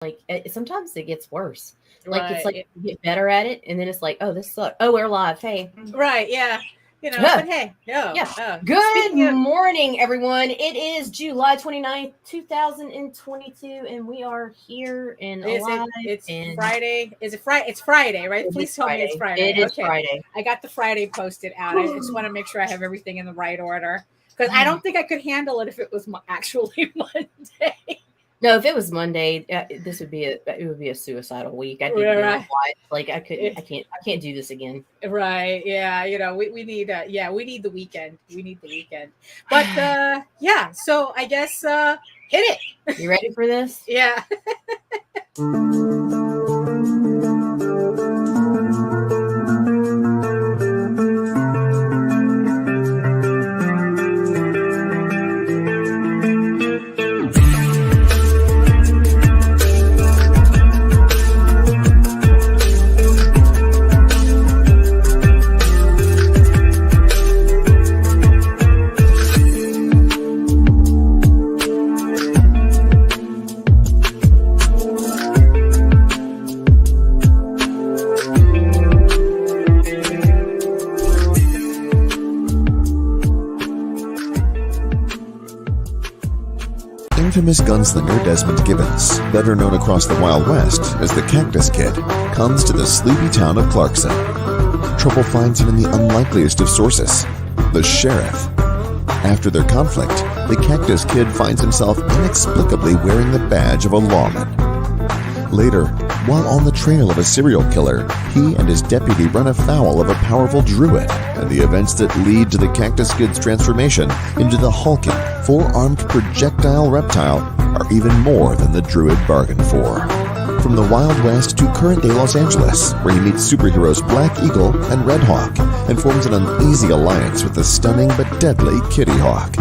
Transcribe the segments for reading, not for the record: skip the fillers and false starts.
like sometimes it gets worse. Like it's Right. like you get better at it, and then it's like, oh, this sucks. Oh, we're live. Hey. Right. Yeah. Huh. But hey, no. Yeah. Oh, Good speaking of, morning, everyone. It is July 29th, 2022, and we are here and is it? alive, It's and Friday. Is it Friday? It's Friday, right? it is Please tell me it's Friday. It Friday. is Okay. Friday. I got the Friday posted out. I just want to make sure I have everything in the right order because I don't think I could handle it if it was actually Monday. No, if it was Monday, this would be a suicidal week. I'd be Right. why like I couldn't, Eh, I can't do this again. Right. Yeah. We need we need the weekend. We need the weekend. But yeah. So I guess hit it. You ready for this? Yeah. Infamous gunslinger Desmond Gibbons, better known across the Wild West as the Cactus Kid, comes to the sleepy town of Clarkson. Trouble finds him in the unlikeliest of sources, the sheriff. After their conflict, the Cactus Kid finds himself inexplicably wearing the badge of a lawman. Later, while on the trail of a serial killer, he and his deputy run afoul of a powerful druid, and the events that lead to the Cactus Kid's transformation into the hulking, four-armed projectile reptile are even more than the druid bargained for. From the Wild West to current-day Los Angeles, where he meets superheroes Black Eagle and Red Hawk, and forms an uneasy alliance with the stunning but deadly Kitty Hawk.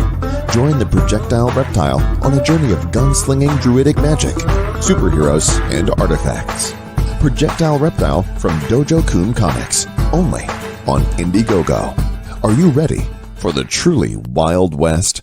Join the projectile reptile on a journey of gunslinging druidic magic, superheroes, and artifacts. Projectile Reptile from Dojo-kun Comics, only on Indiegogo. Are you ready for the truly Wild West?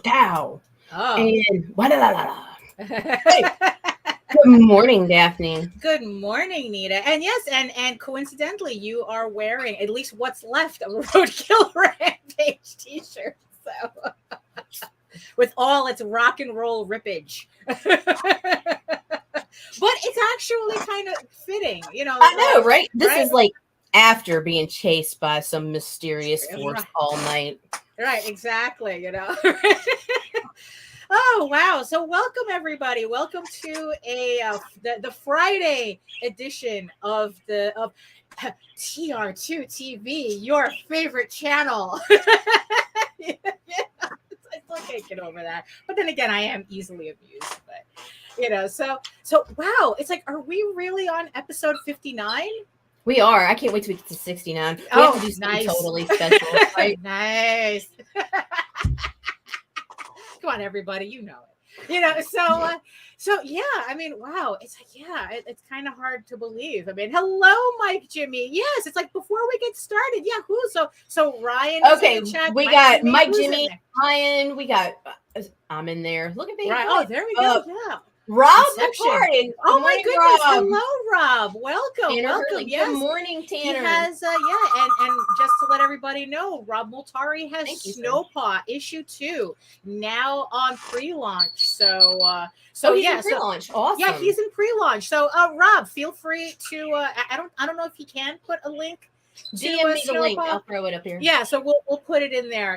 Pow. Oh. And hey, good morning, Daphne. Good morning, Nita. And yes, and coincidentally, you are wearing at least what's left of a Roadkill Rampage t-shirt. So with all its rock and roll rippage. But it's actually kind of fitting, I know, right? This right? is like after being chased by some mysterious force all night. Right, exactly, Oh wow! So welcome everybody. Welcome to the Friday edition of TR2TV, your favorite channel. Yeah, I still can't get over that. But then again, I am easily amused. But so wow! It's like, are we really on episode 59? We are. I can't wait till we get to 69. We Oh, have to do something nice. totally special, right? Nice. Come on, everybody. You know it. So yeah, I mean, wow, it's like, yeah, it's kind of hard to believe. I mean, hello, Mike, Jimmy. Yes, it's like before we get started. Yeah, so Ryan is in the chat. We got Mike, who's in Jimmy, there? Ryan. We got I'm in there. Look at me. Right. Oh, there we go. Yeah. Rob Inception. McCartan. Oh my Morning, goodness. Rob. Hello, Rob. Welcome. Tanner Welcome. Hurley. Yes. Good morning, Tanner. He has and just to let everybody know, Rob Multari has Thank you, Snowpaw issue 2 now on pre-launch. So he's in pre-launch. Awesome. Yeah, he's in pre-launch. So Rob, feel free to I don't know if he can put a link. DM me the link. I'll throw it up here. Yeah, so we'll put it in there,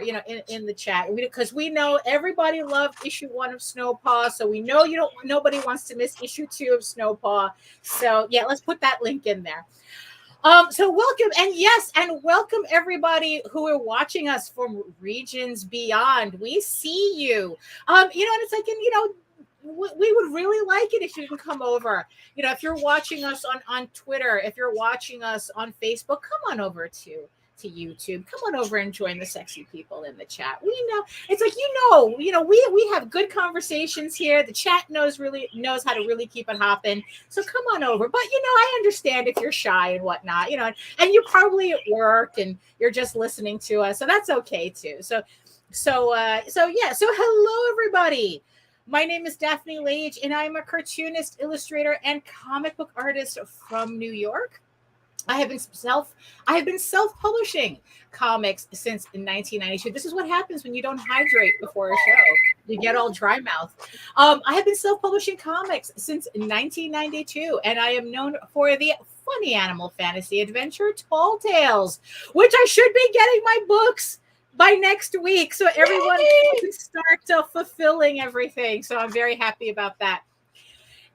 in the chat, because we know everybody loved issue 1 of Snowpaw, so we know nobody wants to miss issue 2 of Snowpaw. So yeah, let's put that link in there. So welcome, and welcome everybody who are watching us from regions beyond. We see you. And it's like, we would really like it if you can come over. If you're watching us on Twitter, if you're watching us on Facebook, come on over to YouTube. Come on over and join the sexy people in the chat. We know it's like, we have good conversations here. The chat knows how to really keep it hopping. So come on over. But I understand if you're shy and whatnot, and you're probably at work and you're just listening to us. So that's okay too. So hello everybody. My name is Daphne Lage, and I'm a cartoonist, illustrator, and comic book artist from New York. I have been self-publishing comics since 1992. This is what happens when you don't hydrate before a show. You get all dry mouth. I have been self-publishing comics since 1992, and I am known for the funny animal fantasy adventure Tall Tales, which I should be getting my books by next week, so everyone can start fulfilling everything. So I'm very happy about that.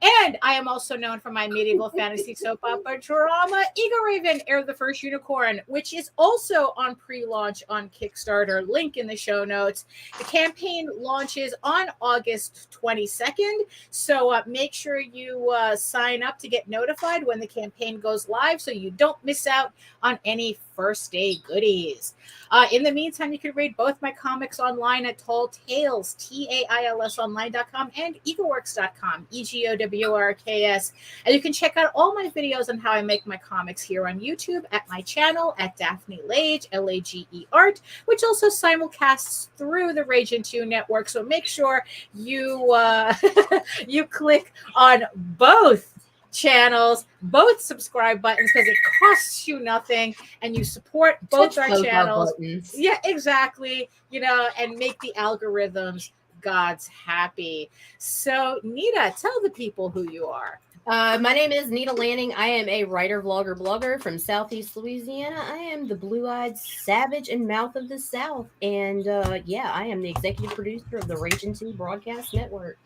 And I am also known for my medieval fantasy soap opera drama, Eagle Raven, Heir of the First Unicorn, which is also on pre-launch on Kickstarter. Link in the show notes. The campaign launches on August 22nd. So make sure you sign up to get notified when the campaign goes live so you don't miss out on any first day goodies. In the meantime, you can read both my comics online at Tall Tales, TAILSonline.com, and egoworks.com, EGOWRKS. And you can check out all my videos on how I make my comics here on YouTube at my channel at Daphne Lage, Lage Art, which also simulcasts through the Ragin 2 network. So make sure you you click on both channels, both subscribe buttons, because it costs you nothing and you support both our channels. Yeah, exactly. And make the algorithms gods happy. So Nita, tell the people who you are. My name is Nita Lanning. I am a writer, vlogger, blogger from Southeast Louisiana. I am the blue-eyed savage and mouth of the South. And I am the executive producer of the Ragin 2 Broadcast Network.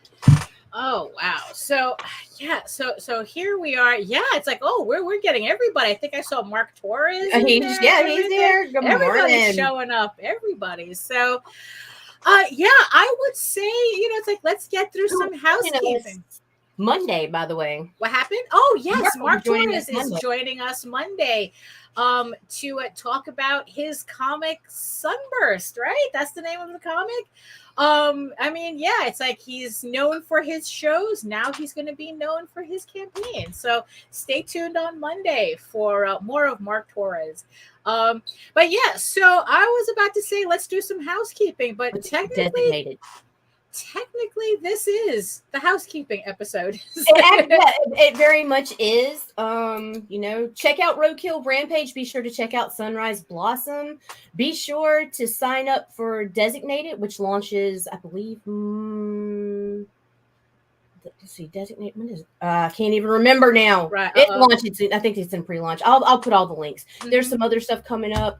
Oh wow! So here we are. Yeah, it's like, oh, we're getting everybody. I think I saw Mark Torres. He's there. Good Everybody's morning. showing up. Everybody. So, I would say, it's like, let's get through some housekeeping. Monday, by the way. What happened? Oh yes, Mark Torres is joining us Monday to talk about his comic Sunburst. Right, that's the name of the comic. It's like he's known for his shows. Now he's going to be known for his campaign. So stay tuned on Monday for more of Mark Torres. So I was about to say, let's do some housekeeping, but technically, this is the housekeeping episode. It very much is. Check out Roadkill Rampage. Be sure to check out Sunrise Blossom. Be sure to sign up for Designated, which launches, I believe, let's see, Designated, when is it? I can't even remember now. Right. It launches, I think it's in pre-launch. I'll put all the links. Mm-hmm. There's some other stuff coming up.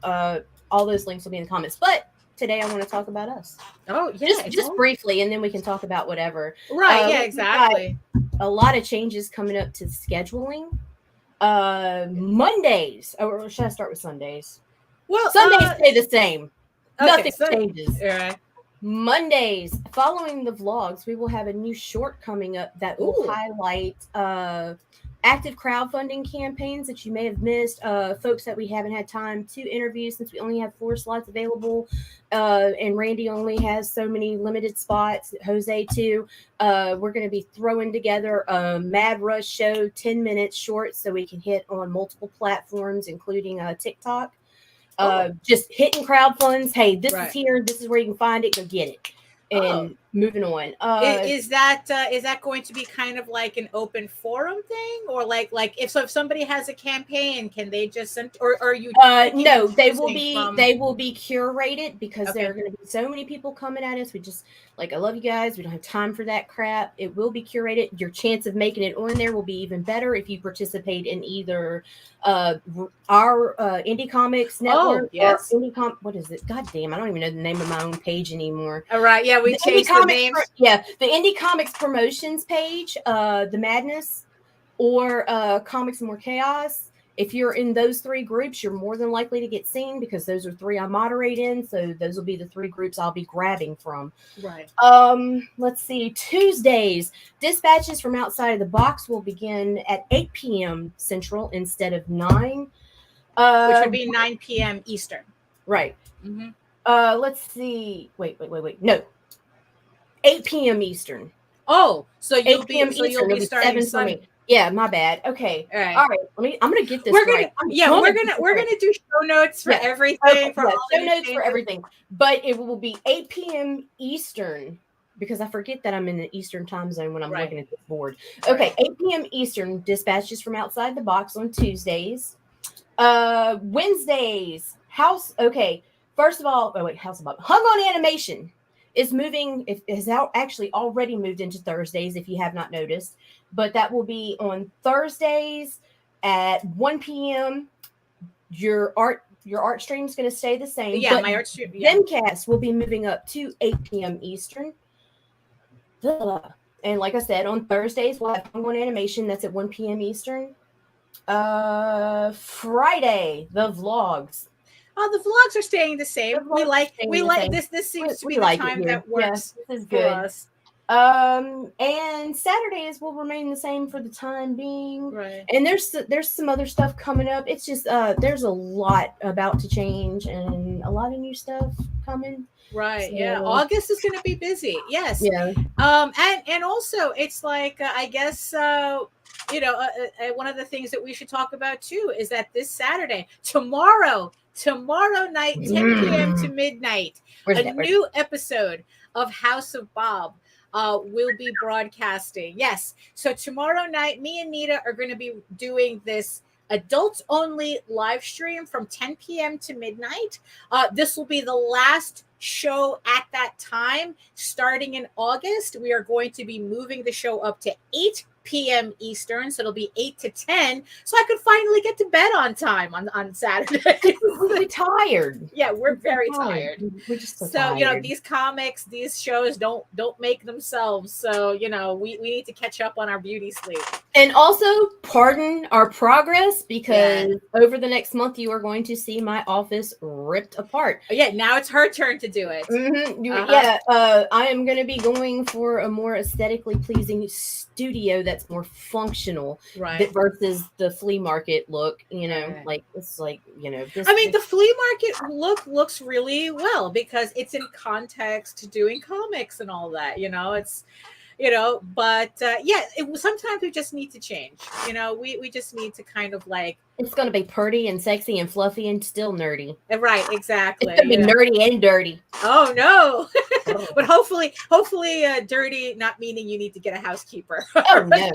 All those links will be in the comments. But today I want to talk about us. Oh, yeah. Just briefly, and then we can talk about whatever. Right, yeah, exactly. A lot of changes coming up to scheduling. Mondays, or should I start with Sundays? Well, Sundays stay the same. Okay, Nothing changes. Right. Mondays, following the vlogs, we will have a new short coming up that will highlight active crowdfunding campaigns that you may have missed, folks that we haven't had time to interview since we only have 4 slots available, and Randy only has so many limited spots, Jose too. We're going to be throwing together a Mad Rush show, 10 minutes short, so we can hit on multiple platforms, including TikTok. Just hitting crowd funds. Hey, this is here. This is where you can find it. Go get it. And moving on. Is that going to be kind of like an open forum thing, or like if somebody has a campaign, can they just send, or are you? No, they will be curated, because there are going to be so many people coming at us. We just I love you guys. We don't have time for that crap. It will be curated. Your chance of making it on there will be even better if you participate in either our Indie Comics Network or what is it? God damn, I don't even know the name of my own page anymore. All right, yeah, we changed the names. The Indie Comics promotions page, the Madness, or Comics and More Chaos. If you're in those 3 groups, you're more than likely to get seen, because those are 3 I moderate in. So those will be the 3 groups I'll be grabbing from. Right. Let's see. Tuesdays, Dispatches from Outside of the Box will begin at 8 p.m. Central instead of 9. Which would be 9 p.m. Eastern. Right. Mm-hmm. Let's see. Wait. No. 8 p.m. Eastern. Oh, so you'll 8 p.m. be Eastern. starting Sunday. Yeah, my bad. Okay. All right. I'm gonna get this we're right. We're gonna do show notes for everything. Show notes for everything. But it will be 8 p.m. Eastern, because I forget that I'm in the Eastern time zone when I'm looking at this board. Okay, 8 p.m. Eastern, Dispatches from Outside the Box on Tuesdays. Wednesdays, House. Okay, first of all, House of Bob. Hung on Animation is moving. It has actually already moved into Thursdays, if you have not noticed. But that will be on Thursdays at 1 p.m. Your art stream is going to stay the same. Yeah, my art stream. Yeah. Zemcast will be moving up to 8 p.m. Eastern. And like I said, on Thursdays, we'll have Hung on Animation. That's at 1 p.m. Eastern. Friday, the vlogs. Oh, the vlogs are staying the same. We like this. This seems to be the time that works this is for good. us. And Saturdays will remain the same for the time being. Right. And there's some other stuff coming up. It's just there's a lot about to change and a lot of new stuff coming. Right. So, yeah. August is going to be busy. Yes. Yeah. And also it's like I guess one of the things that we should talk about too is that this Saturday, tomorrow night, 10 p.m. to midnight, new episode of House of Bob will be broadcasting. Yes. So tomorrow night, me and Nita are going to be doing this adults only live stream from 10 p.m. to midnight. This will be the last show at that time. Starting in August, we are going to be moving the show up to 8 p.m. Eastern, so it'll be 8 to 10, so I could finally get to bed on time on Saturday. We're tired. Yeah, we're very tired. We're just so tired. These comics, these shows don't make themselves, so we need to catch up on our beauty sleep. And also, pardon our progress, because over the next month you are going to see my office ripped apart. Oh, yeah, now it's her turn to do it. Mm-hmm. Yeah, I am going to be going for a more aesthetically pleasing studio that's more functional, versus the flea market look. It's like the flea market look looks really well because it's in context to doing comics and all that. It's. Sometimes we just need to change. We just need to kind of like. It's going to be pretty and sexy and fluffy and still nerdy. Right, exactly. It's going to be nerdy and dirty. Oh no! But hopefully, dirty, not meaning you need to get a housekeeper. Oh no!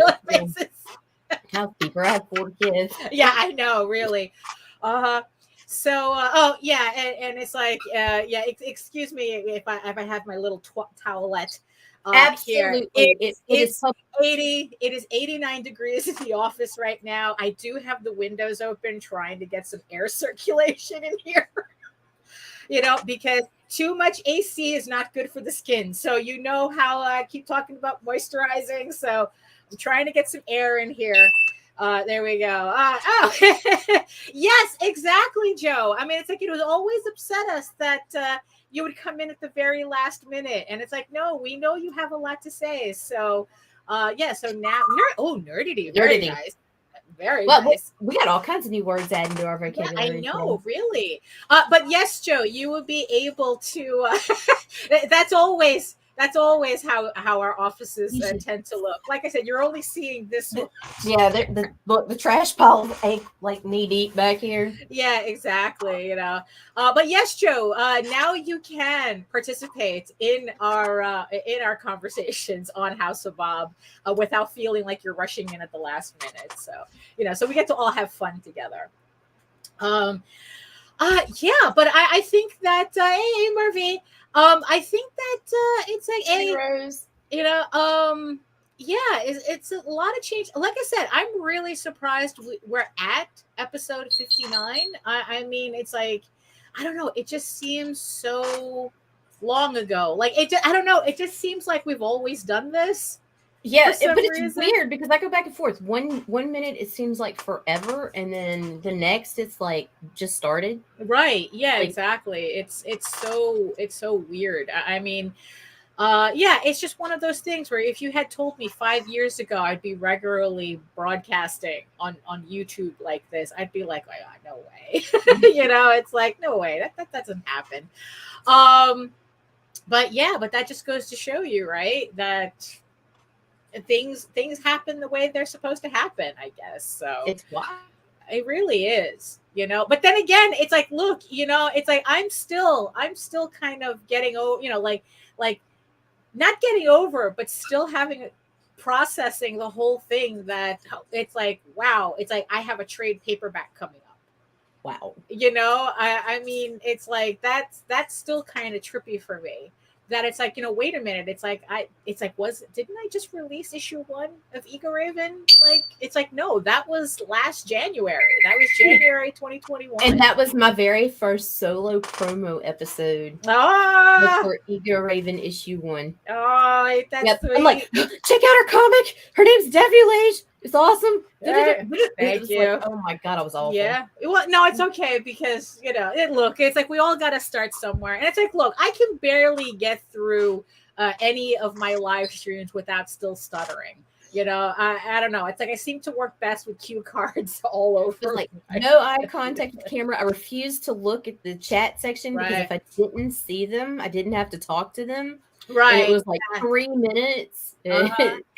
Housekeeper. I have 4 kids. Yeah, I know. Really. So, and it's like, excuse me if I have my little towelette. Absolutely. Here. It is 89 degrees in the office right now. I do have the windows open trying to get some air circulation in here. Because too much AC is not good for the skin. So how I keep talking about moisturizing. So I'm trying to get some air in here. There we go. Yes, exactly, Joe. I mean, it's like it would always upset us that you would come in at the very last minute. And it's like, no, we know you have a lot to say. So, so now, nerdity. Very nice. Very Well, nice. we got all kinds of new words added to our Yeah, vocabulary. I know, really. But yes, Joe, you will be able to. That's always how our offices You should- tend to look. Like I said, you're only seeing this one. Yeah, the trash piles ache like knee deep back here. Yeah, exactly. You know, but yes, Joe. Now you can participate in our conversations on House of Bob without feeling like you're rushing in at the last minute. So so we get to all have fun together. Um, yeah, but I think that hey, Murphy, I think that it's like Hey, a Rose. yeah, it's a lot of change. Like I said, I'm really surprised we're at episode 59. I mean, it's like, I don't know, it just seems so long ago. Like I don't know, it just seems like we've always done this. Yeah, For some but it's reason. weird because I go back and forth. One minute it seems like forever, and then the next it's like just started. Right. Yeah, Like- exactly. It's so weird. I mean, yeah, it's just one of those things where if you had told me 5 years ago I'd be regularly broadcasting on YouTube like this, I'd be like, oh, no way. It's like, no way, that doesn't happen. But yeah, but that just goes to show you, right, that things happen the way they're supposed to happen, I guess. So It's why. it really is, but then again, it's like, look, it's like I'm still kind of getting over, like not getting over, but still having processing the whole thing, that it's like, wow, it's like I have a trade paperback coming up. Wow. I mean, it's like that's still kind of trippy for me. That it's like, wait a minute, didn't I just release issue 1 of Ego Raven? Like, it's like, no, that was last January. That was January 2021. And that was my very first solo promo episode. Ah, For Ego Raven issue 1. oh, that's Yep. sweet. I'm like, check out her comic. Her name's Daphne Lage. It's awesome. Thank It was you. like, oh my god, I was awful. Yeah. Well, no, it's okay because it's like we all got to start somewhere, and it's like, look, I can barely get through any of my live streams without still stuttering. I don't know. It's like I seem to work best with cue cards all It was over. like no eye contact with the camera. I refused to look at the chat section because if I didn't see them, I didn't have to talk to them. Right. And it was like 3 minutes in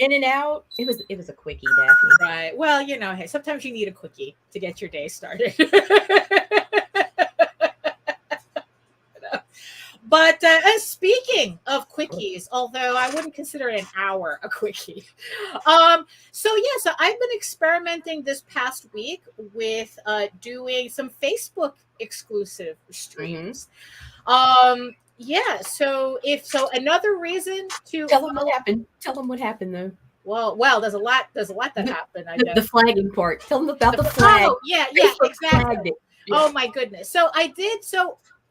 and out. It was a quickie, Daphne. Right. Well, hey, sometimes you need a quickie to get your day started. But speaking of quickies, although I wouldn't consider an hour a quickie. So I've been experimenting this past week with doing some Facebook exclusive streams. Yeah, so another reason to Tell them what happened. Tell them what happened though. Well, there's a lot that happened, I guess. The flagging part. Tell them about the flag. Oh, yeah, Facebook exactly. flagged it. Yeah. Oh my goodness. So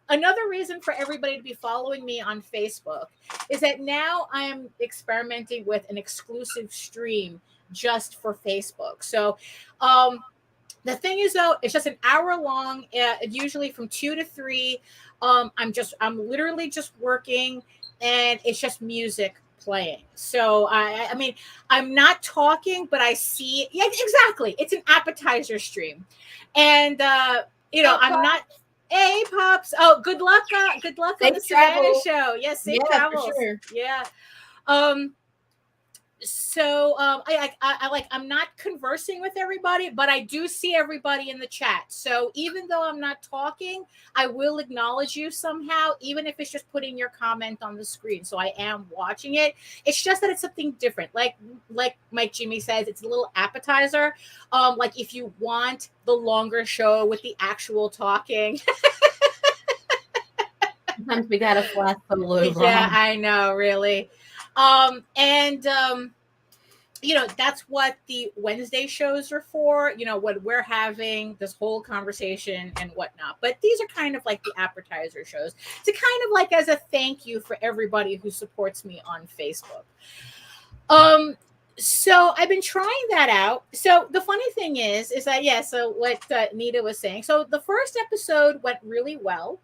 another reason for everybody to be following me on Facebook is that now I am experimenting with an exclusive stream just for Facebook. So the thing is, though, it's just an hour long, usually from 2 to 3. I'm literally just working, and it's just music playing. So I mean, I'm not talking, but I see. Yeah, exactly. It's an appetizer stream, and I'm not. Hey, Pops. Oh, good luck. Good luck on the Savannah show. Yes, safe travels. For sure. Yeah. So I'm not conversing with everybody, but I do see everybody in the chat. So even though I'm not talking, I will acknowledge you somehow, even if it's just putting your comment on the screen. So I am watching it. It's just that it's something different. Like Mike Jimmy says, it's a little appetizer. Like if you want the longer show with the actual talking. Sometimes we gotta flash solo. Yeah, I know, really. That's what the Wednesday shows are for, when we're having this whole conversation and whatnot. But these are kind of like the appetizer shows to kind of like as a thank you for everybody who supports me on Facebook. So I've been trying that out. So the funny thing is that, so what Nita was saying. So the first episode went really well,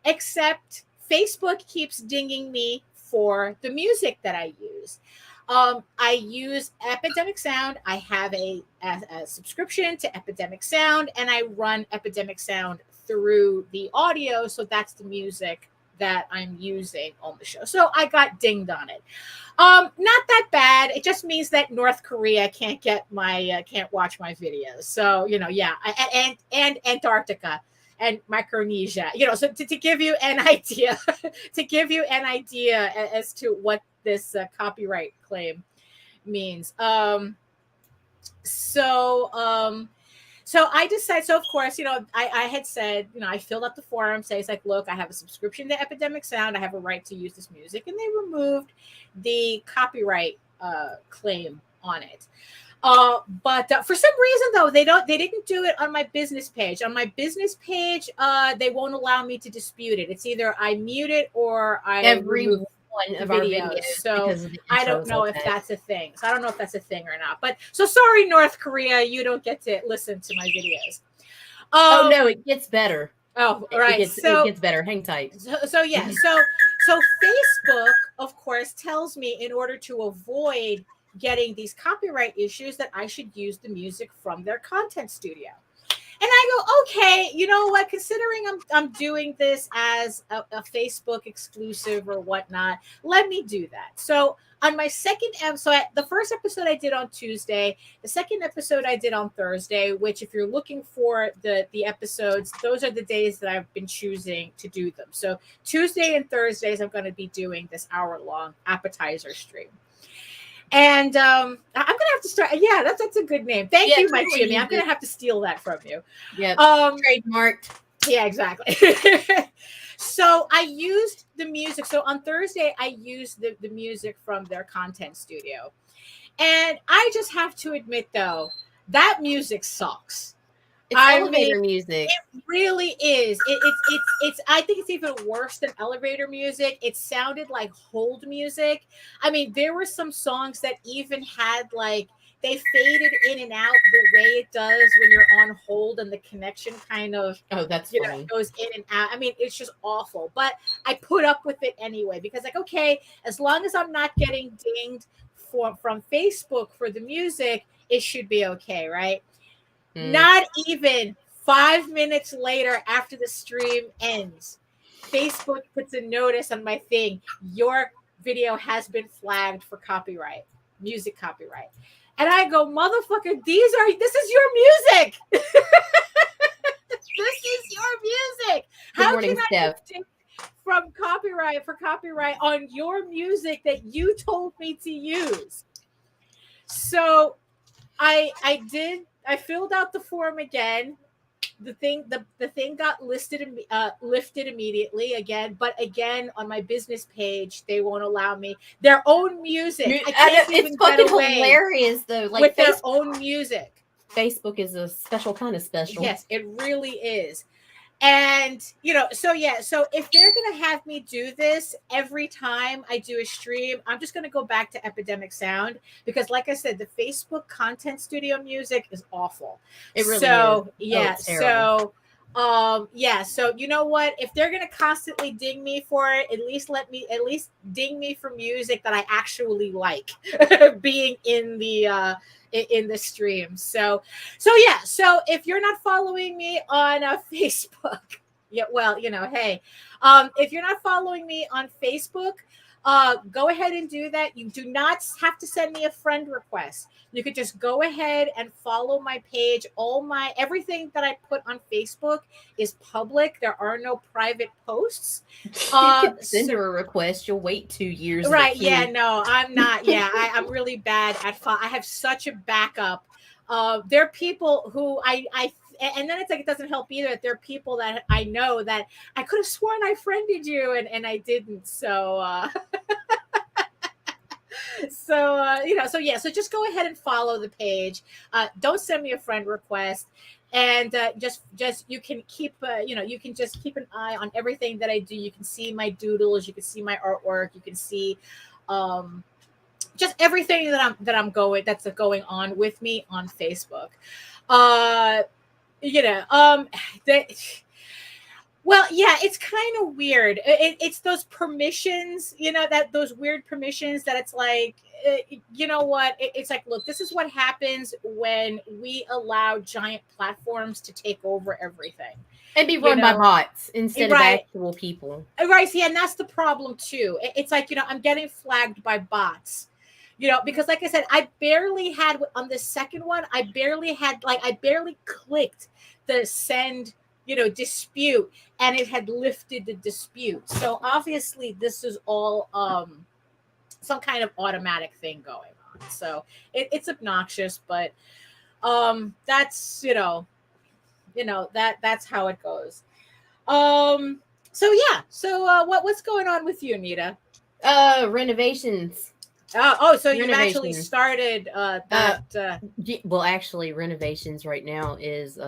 except Facebook keeps dinging me for the music that I use. I use Epidemic Sound. I have a subscription to Epidemic Sound, and I run Epidemic Sound through the audio. So that's the music that I'm using on the show. So I got dinged on it. Not that bad. It just means that North Korea can't get my can't watch my videos. So yeah, and Antarctica and Micronesia. So to give you an idea, as to what this copyright claim means. So I decided, so of course, I had said, I filled out the form, say, it's like, look, I have a subscription to Epidemic Sound. I have a right to use this music. And they removed the copyright claim on it. But for some reason, though, they didn't do it on my business page. On my business page, they won't allow me to dispute it. It's either I mute it or I remove one of our videos. So I don't know if that's a thing. So I don't know if that's a thing or not. But so sorry, North Korea, you don't get to listen to my videos. Oh no, it gets better. Oh, right. It gets better. Hang tight. So yeah. So Facebook, of course, tells me in order to avoid getting these copyright issues that I should use the music from their content studio. And I go, okay, you know what? Considering I'm doing this as a Facebook exclusive or whatnot, let me do that. So on my second episode, the first episode I did on Tuesday, the second episode I did on Thursday, which if you're looking for the episodes, those are the days that I've been choosing to do them. So Tuesday and Thursdays, I'm going to be doing this hour-long appetizer stream. And I'm gonna have to start. Yeah, that's a good name. Thank you, Mike Jimmy. I'm gonna have to steal that from you. Yeah, trademarked. Yeah, exactly. So I used the music. So on Thursday, I used the music from their content studio, and I just have to admit, though, that music sucks. It's elevator music. It really is. It's. I think it's even worse than elevator music. It sounded like hold music. I mean, there were some songs that even had like they faded in and out the way it does when you're on hold and the connection kind of goes in and out. I mean, it's just awful. But I put up with it anyway because like, okay, as long as I'm not getting dinged from Facebook for the music, it should be okay, right? Not even 5 minutes later after the stream ends, Facebook puts a notice on my thing. Your video has been flagged for copyright, music copyright. And I go, motherfucker, this is your music. This is your music. How can I take from copyright on your music that you told me to use? So I filled out the form again. The thing got lifted immediately again, but again on my business page they won't allow me their own music. I can't even it's fucking hilarious though, like with their own music. Facebook is a special kind of special. Yes, it really is. And so if they're gonna have me do this every time I do a stream, I'm just gonna go back to Epidemic Sound because, like I said, the Facebook content studio music is awful. It really is. Yeah. So you know what? If they're gonna constantly ding me for it, at least ding me for music that I actually like being in the stream. So if you're not following me on Facebook, hey, if you're not following me on Facebook, go ahead and do that. You do not have to send me a friend request. You could just go ahead and follow my page. Everything that I put on Facebook is public. There are no private posts. You can send her a request. You'll wait 2 years. Right. Yeah, no, I'm not. Yeah, I'm really bad at I have such a backup. There are people who and then it's like, it doesn't help either that there are people that I know that I could have sworn I friended you and I didn't. So, so just go ahead and follow the page. Don't send me a friend request. And just you can keep you can just keep an eye on everything that I do. You can see my doodles, you can see my artwork, you can see just everything that's going on with me on Well, yeah, it's kind of weird. It's those permissions, that those weird permissions that it's like, you know what? It's like, look, this is what happens when we allow giant platforms to take over everything. And be run by bots instead of Right. actual people. Right. See, and that's the problem too. It's like, I'm getting flagged by bots, because like I said, I barely had on the second one, I barely clicked the send, dispute, and it had lifted the dispute. So obviously this is all some kind of automatic thing going on. So it's obnoxious, but that's that's how it goes. So yeah. So what's going on with you, Nita? Renovations. So you've actually started that. Well, actually, renovations right now is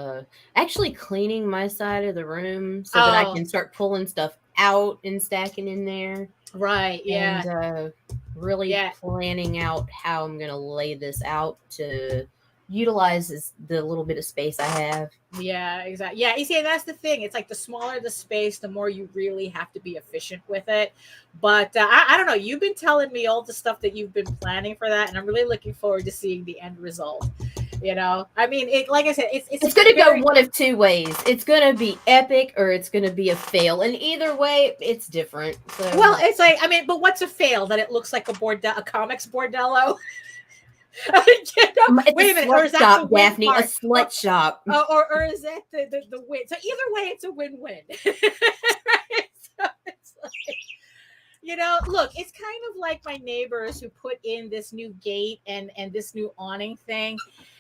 actually cleaning my side of the room so that I can start pulling stuff out and stacking in there. Right. Yeah. And really planning out how I'm gonna lay this out to utilize the little bit of space I have. Yeah, exactly. Yeah, you see, that's the thing. It's like the smaller the space, the more you really have to be efficient with it. But I don't know. You've been telling me all the stuff that you've been planning for that, and I'm really looking forward to seeing the end result. I mean, like I said, it's going to go one of two ways. It's going to be epic, or it's going to be a fail, and either way, it's different. So. Well, it's like, I mean, but what's a fail? That it looks like a comics bordello. Wait a minute, or is that shop, Daphne? Part? A slut shop, or is that the win? So either way, it's a win-win. Right? So it's like, look, it's kind of like my neighbors who put in this new gate and this new awning thing.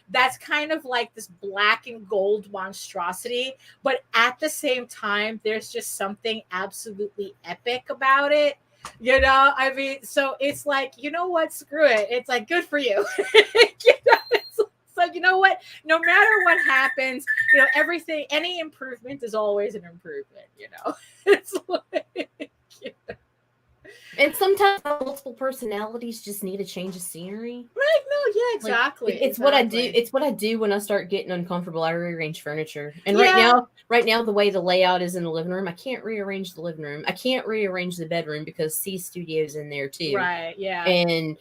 That's kind of like this black and gold monstrosity, but at the same time, there's just something absolutely epic about it. I mean, so it's like, you know what, screw it. It's like, good for you. So you know what, no matter what happens, everything, any improvement is always an improvement. It's like, And sometimes multiple personalities just need a change of scenery. Right? No, yeah, exactly. Like, it's what I do. It's what I do when I start getting uncomfortable. I rearrange furniture. And right now, the way the layout is in the living room, I can't rearrange the living room. I can't rearrange the bedroom because C Studio's in there too. Right. Yeah. And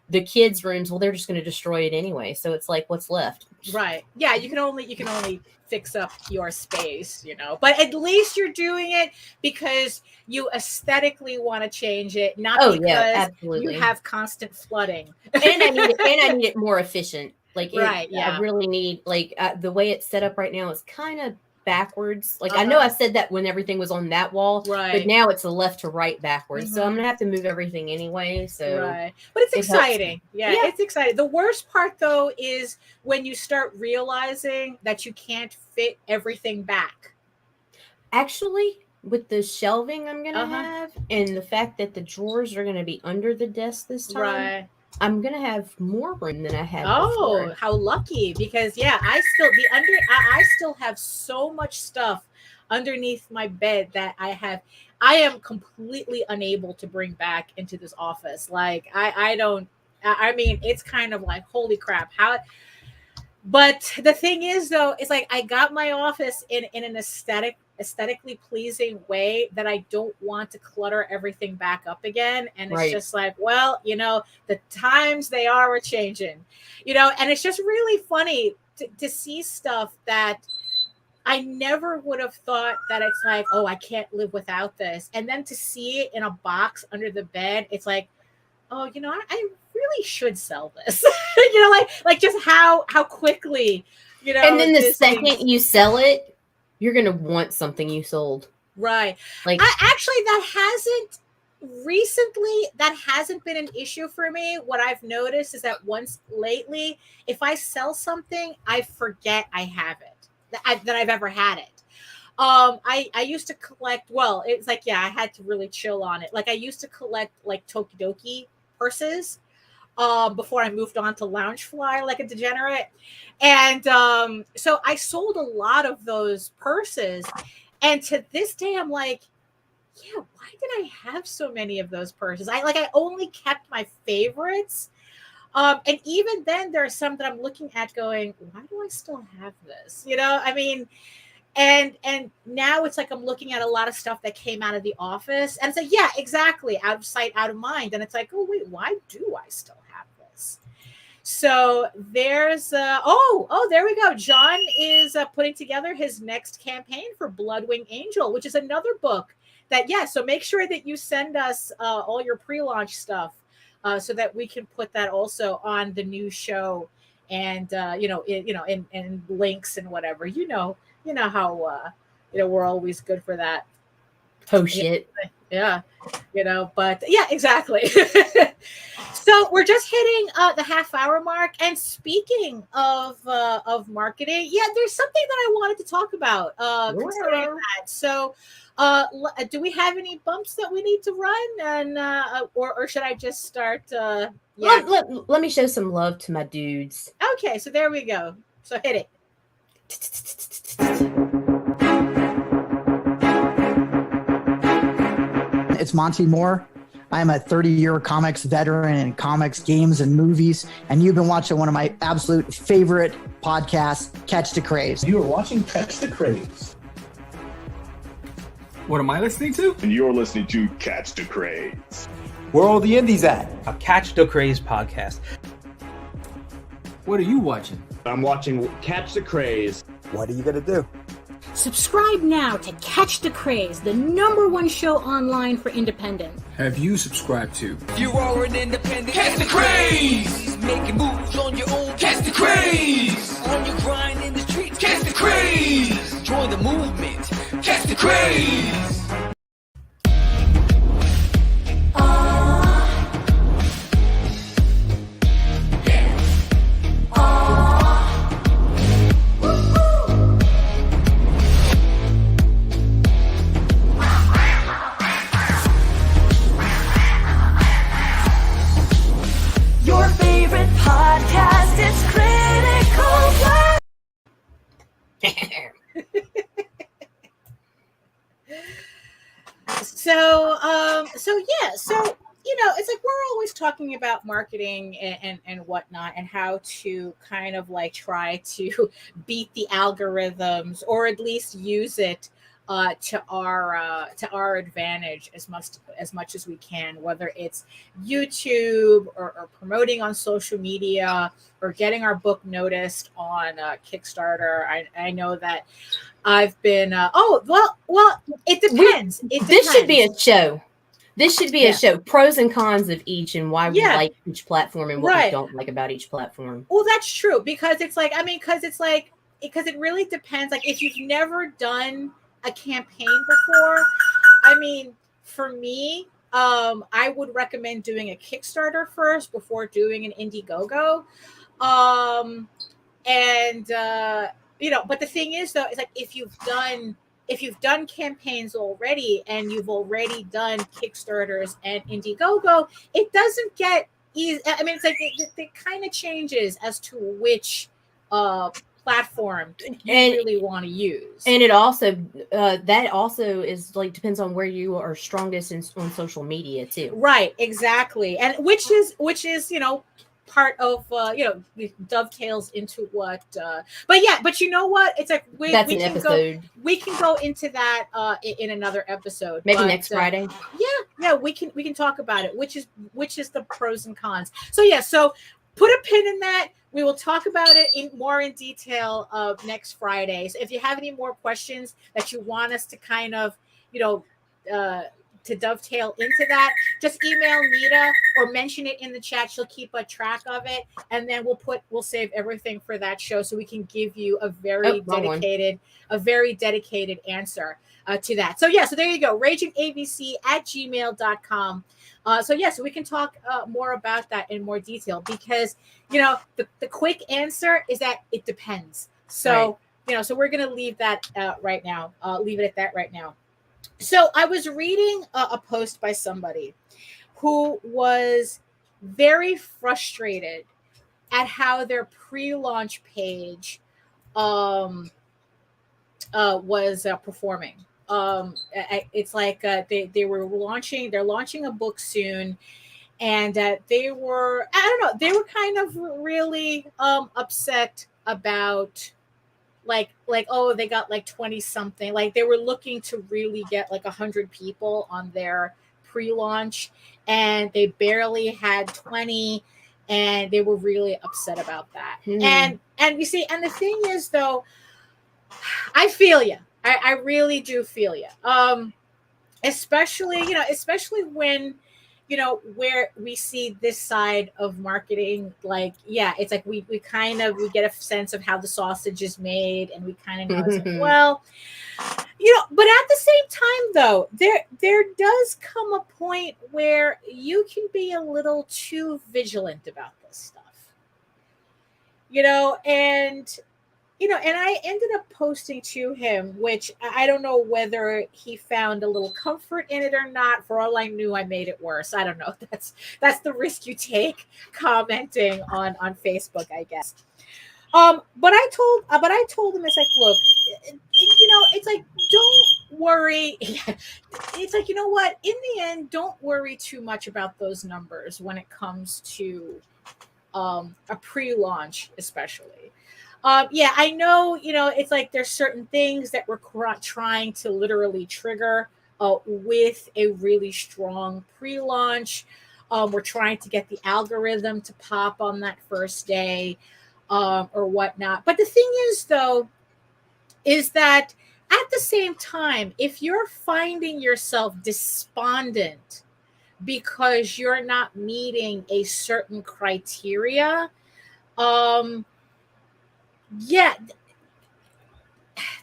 the kids' rooms, well, they're just going to destroy it anyway. So it's like, what's left? Right. Yeah. You can only fix up your space, but at least you're doing it because you aesthetically want to change it, not because you have constant flooding. And I need it more efficient. Like, right. I really need, like, the way it's set up right now is kind of backwards. Like, I know I said that when everything was on that wall, but now it's a left to right backwards. So I'm gonna have to move everything anyway. So but it's exciting. Yeah, it's exciting. The worst part though is when you start realizing that you can't fit everything back. Actually, with the shelving I'm gonna have and the fact that the drawers are gonna be under the desk this time, I'm gonna have more room than I had before. How lucky! Because I still have so much stuff underneath my bed that I am completely unable to bring back into this office. Like I mean, it's kind of like, holy crap, how. But the thing is, though, it's like I got my office in an aesthetically pleasing way that I don't want to clutter everything back up again. And it's just like, well, the times they are changing, and it's just really funny to see stuff that I never would have thought that it's like, oh, I can't live without this. And then to see it in a box under the bed, it's like, oh, I really should sell this. like just how quickly, And then the second you sell it, you're gonna want something you sold. Right. Like, that hasn't been an issue for me. What I've noticed is that once lately, if I sell something, I forget I have it, that I've ever had it. I used to collect, well, it's like, I had to really chill on it. Like I used to collect like Tokidoki purses before I moved on to Loungefly like a degenerate. And so I sold a lot of those purses. And to this day, I'm like, why did I have so many of those purses? I only kept my favorites. And even then, there are some that I'm looking at going, why do I still have this? I mean, And now it's like I'm looking at a lot of stuff that came out of The Office, and it's like, yeah, exactly, out of sight, out of mind. And it's like, oh wait, why do I still have this? So there's there we go. John is putting together his next campaign for Bloodwing Angel, which is another book that, so make sure that you send us all your pre-launch stuff so that we can put that also on the new show, and in links and whatever. You know how we're always good for that. Oh shit. Yeah, but yeah, exactly. So we're just hitting the half-hour mark, and speaking of marketing, there's something that I wanted to talk about concerning that. So do we have any bumps that we need to run, and or should I just start let me show some love to my dudes. Okay, so there we go. So hit it. It's Monty Moore. I'm a 30-year comics veteran in comics, games, and movies, and you've been watching one of my absolute favorite podcasts, Catch the Craze. You are watching Catch the Craze. What am I listening to? And you're listening to Catch the Craze. Where are all the indies at? A Catch the Craze podcast. What are you watching? I'm watching Catch the Craze. What are you going to do? Subscribe now to Catch the Craze, the #1 show online for independent. Have you subscribed to? You are an independent. Catch the Craze! Making moves on your own. Catch the Craze! On your grind in the streets. Catch the Craze! Join the movement. Catch the Craze! So it's like we're always talking about marketing and whatnot, and how to kind of like try to beat the algorithms, or at least use it to our advantage as much as we can, whether it's YouTube or promoting on social media, or getting our book noticed on Kickstarter. I know that I've been it depends. This should be a show. This should be a show, pros and cons of each, and why we like each platform and what we don't like about each platform. Well, that's true, because it's like, because it really depends. Like, if you've never done a campaign before, for me, I would recommend doing a Kickstarter first before doing an Indiegogo. But the thing is, though, it's like if you've done campaigns already, and you've already done Kickstarters and Indiegogo, it doesn't get easy. It's like it kind of changes as to which platform you really want to use. And it also that also is like depends on where you are strongest on social media too. Right, exactly. And which is part of dovetails into what but you know what, it's like we can go into that in another episode, maybe next Friday. We can talk about it, which is the pros and cons. So put a pin in that. We will talk about it more in detail next Friday. So if you have any more questions that you want us to kind of to dovetail into that, just email Nita or mention it in the chat. She'll keep a track of it, and then we'll save everything for that show, so we can give you a very dedicated answer to that. So there you go, ragingabc@gmail.com. So we can talk more about that in more detail, because the quick answer is that it depends. So so we're gonna leave that right now. Leave it at that right now. So I was reading a post by somebody who was very frustrated at how their pre-launch page was performing. It's like they're launching a book soon, and they were kind of really upset about like oh, they got like 20 something. Like they were looking to really get like 100 people on their pre-launch, and they barely had 20, and they were really upset about that. And you see, and the thing is though, I feel you. I really do feel you. Especially, especially when, where we see this side of marketing, like, yeah, it's like we get a sense of how the sausage is made, and we kind of know it's like, well, but at the same time though, there does come a point where you can be a little too vigilant about this stuff, and I ended up posting to him, which I don't know whether he found a little comfort in it or not. For all I knew, I made it worse. I don't know. That's the risk you take commenting on Facebook, I guess. But I told him, it's like, look, it's like, don't worry. It's like, you know what? In the end, don't worry too much about those numbers when it comes to a pre-launch, especially. Yeah, I know, it's like there's certain things that we're trying to literally trigger with a really strong pre-launch. We're trying to get the algorithm to pop on that first day or whatnot. But the thing is, though, is that at the same time, if you're finding yourself despondent because you're not meeting a certain criteria, yeah,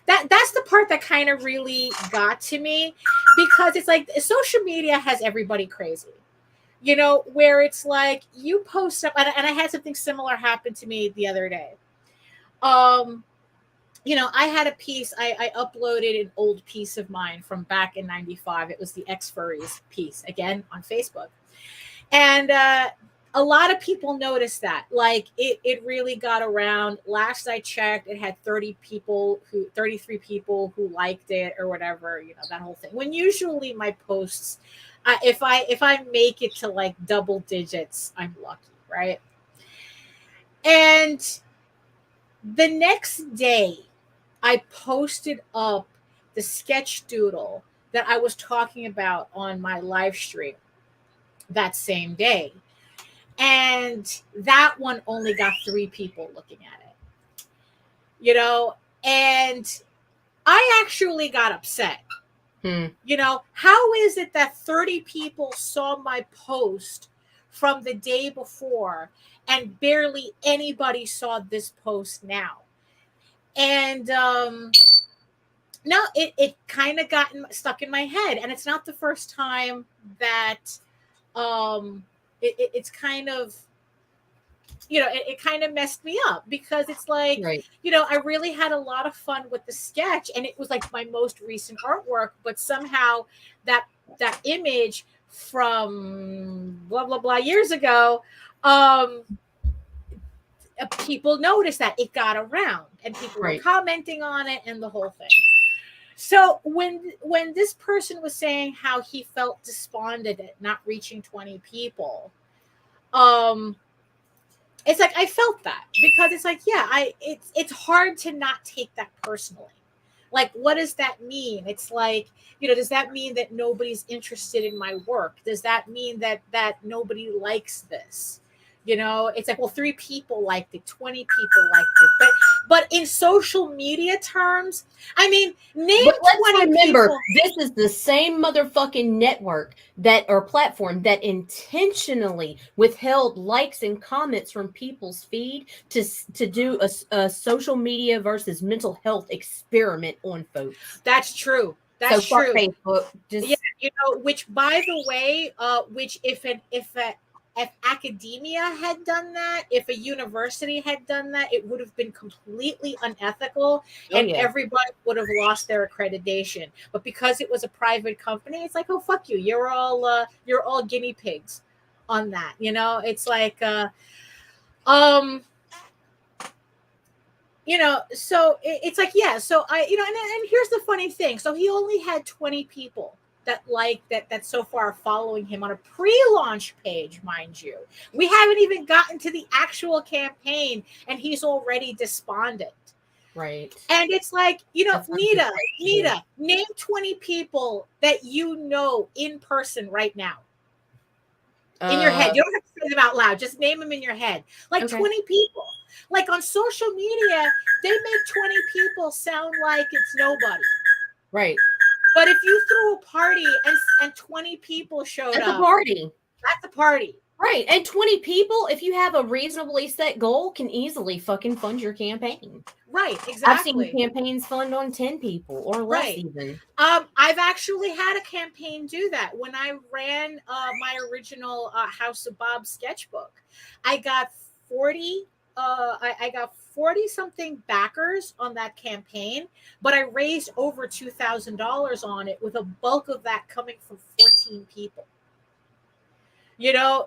that's the part that kind of really got to me, because it's like social media has everybody crazy, where it's like you post up, and I had something similar happen to me the other day. I had a piece, I uploaded an old piece of mine from back in 95. It was the X Furries piece, again on Facebook, and a lot of people noticed that. Like it really got around. Last I checked, it had 33 people who liked it or whatever, that whole thing. When usually my posts, if I make it to like double digits, I'm lucky, right? And the next day, I posted up the sketch doodle that I was talking about on my live stream that same day. And that one only got 3 people looking at it, and I actually got upset. How is it that 30 people saw my post from the day before and barely anybody saw this post now? And no, it kind of got stuck in my head. And it's not the first time that it's kind of, it kind of messed me up, because it's like, right. I really had a lot of fun with the sketch, and it was like my most recent artwork, but somehow that image from blah, blah, blah years ago, people noticed that it got around, and people were commenting on it and the whole thing. So when this person was saying how he felt despondent at not reaching 20 people, it's like I felt that, because it's like, yeah, it's hard to not take that personally. Like, what does that mean? It's like, does that mean that nobody's interested in my work? Does that mean that nobody likes this? It's like, well, 3 people liked it, 20 people liked it. But in social media terms, I mean, name 20 remember, people. This is the same motherfucking network or platform that intentionally withheld likes and comments from people's feed to do a social media versus mental health experiment on folks. That's true. That's true. Facebook, which, by the way, if academia had done that, if a university had done that, it would have been completely unethical, and everybody would have lost their accreditation. But because it was a private company, it's like, oh, fuck you. You're all guinea pigs on that. It's like, so it's like, yeah. So and here's the funny thing. So he only had 20 people that so far are following him on a pre-launch page, mind you. We haven't even gotten to the actual campaign, and he's already despondent. Right. And it's like, That's Nita, unprofessional. name 20 people that you know in person right now. In your head. You don't have to say them out loud. Just name them in your head. Like Okay. 20 people. Like on social media, they make 20 people sound like it's nobody. Right. But if you threw a party and 20 people showed That's up, a party. that's a party. Right. And 20 people, if you have a reasonably set goal, can easily fucking fund your campaign. Right, I've exactly. seen campaigns fund on 10 people or less Right. even. I've actually had a campaign do that. When I ran my original House of Bob sketchbook, I got 40 I got 40 something backers on that campaign, but I raised over $2,000 on it, with a bulk of that coming from 14 people.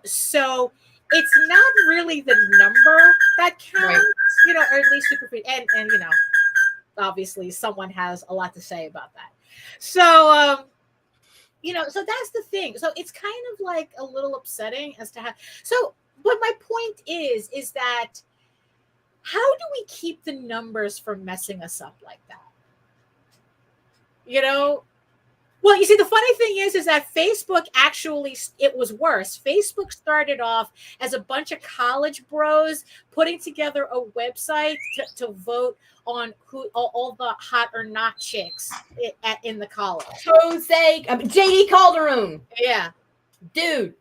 So it's not really the number that counts, or at least super, and obviously someone has a lot to say about that. So so that's the thing. So it's kind of like a little upsetting as to how. So, but my point is that how do we keep the numbers from messing us up like that? Well, you see, the funny thing is that Facebook actually, it was worse. Facebook started off as a bunch of college bros putting together a website to vote on who all the hot or not chicks in the college. Jose, JD Calderon. Yeah. Dude,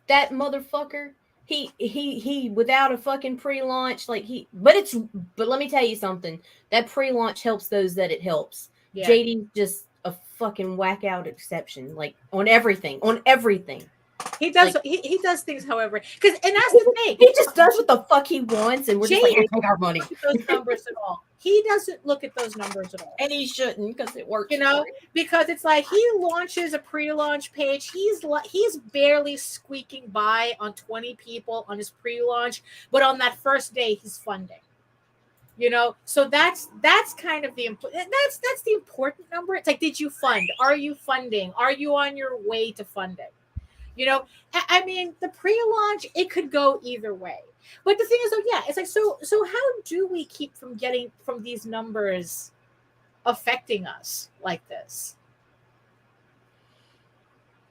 that motherfucker, he without a fucking pre-launch, but let me tell you something. That pre-launch helps those that it helps. Yeah. JD's just a fucking whack out exception, like on everything. He does. He does things, however, and that's the thing. He just does what the fuck he wants, and we're just like, take our money. Those numbers at all. He doesn't look at those numbers at all, and he shouldn't, because it works. Because it's like he launches a pre-launch page. He's barely squeaking by on 20 people on his pre-launch, but on that first day, he's funding. So that's kind of that's the important number. It's like, did you fund? Are you funding? Are you on your way to funding? I mean, the pre-launch, it could go either way. But the thing is, it's like, so how do we keep from these numbers affecting us like this?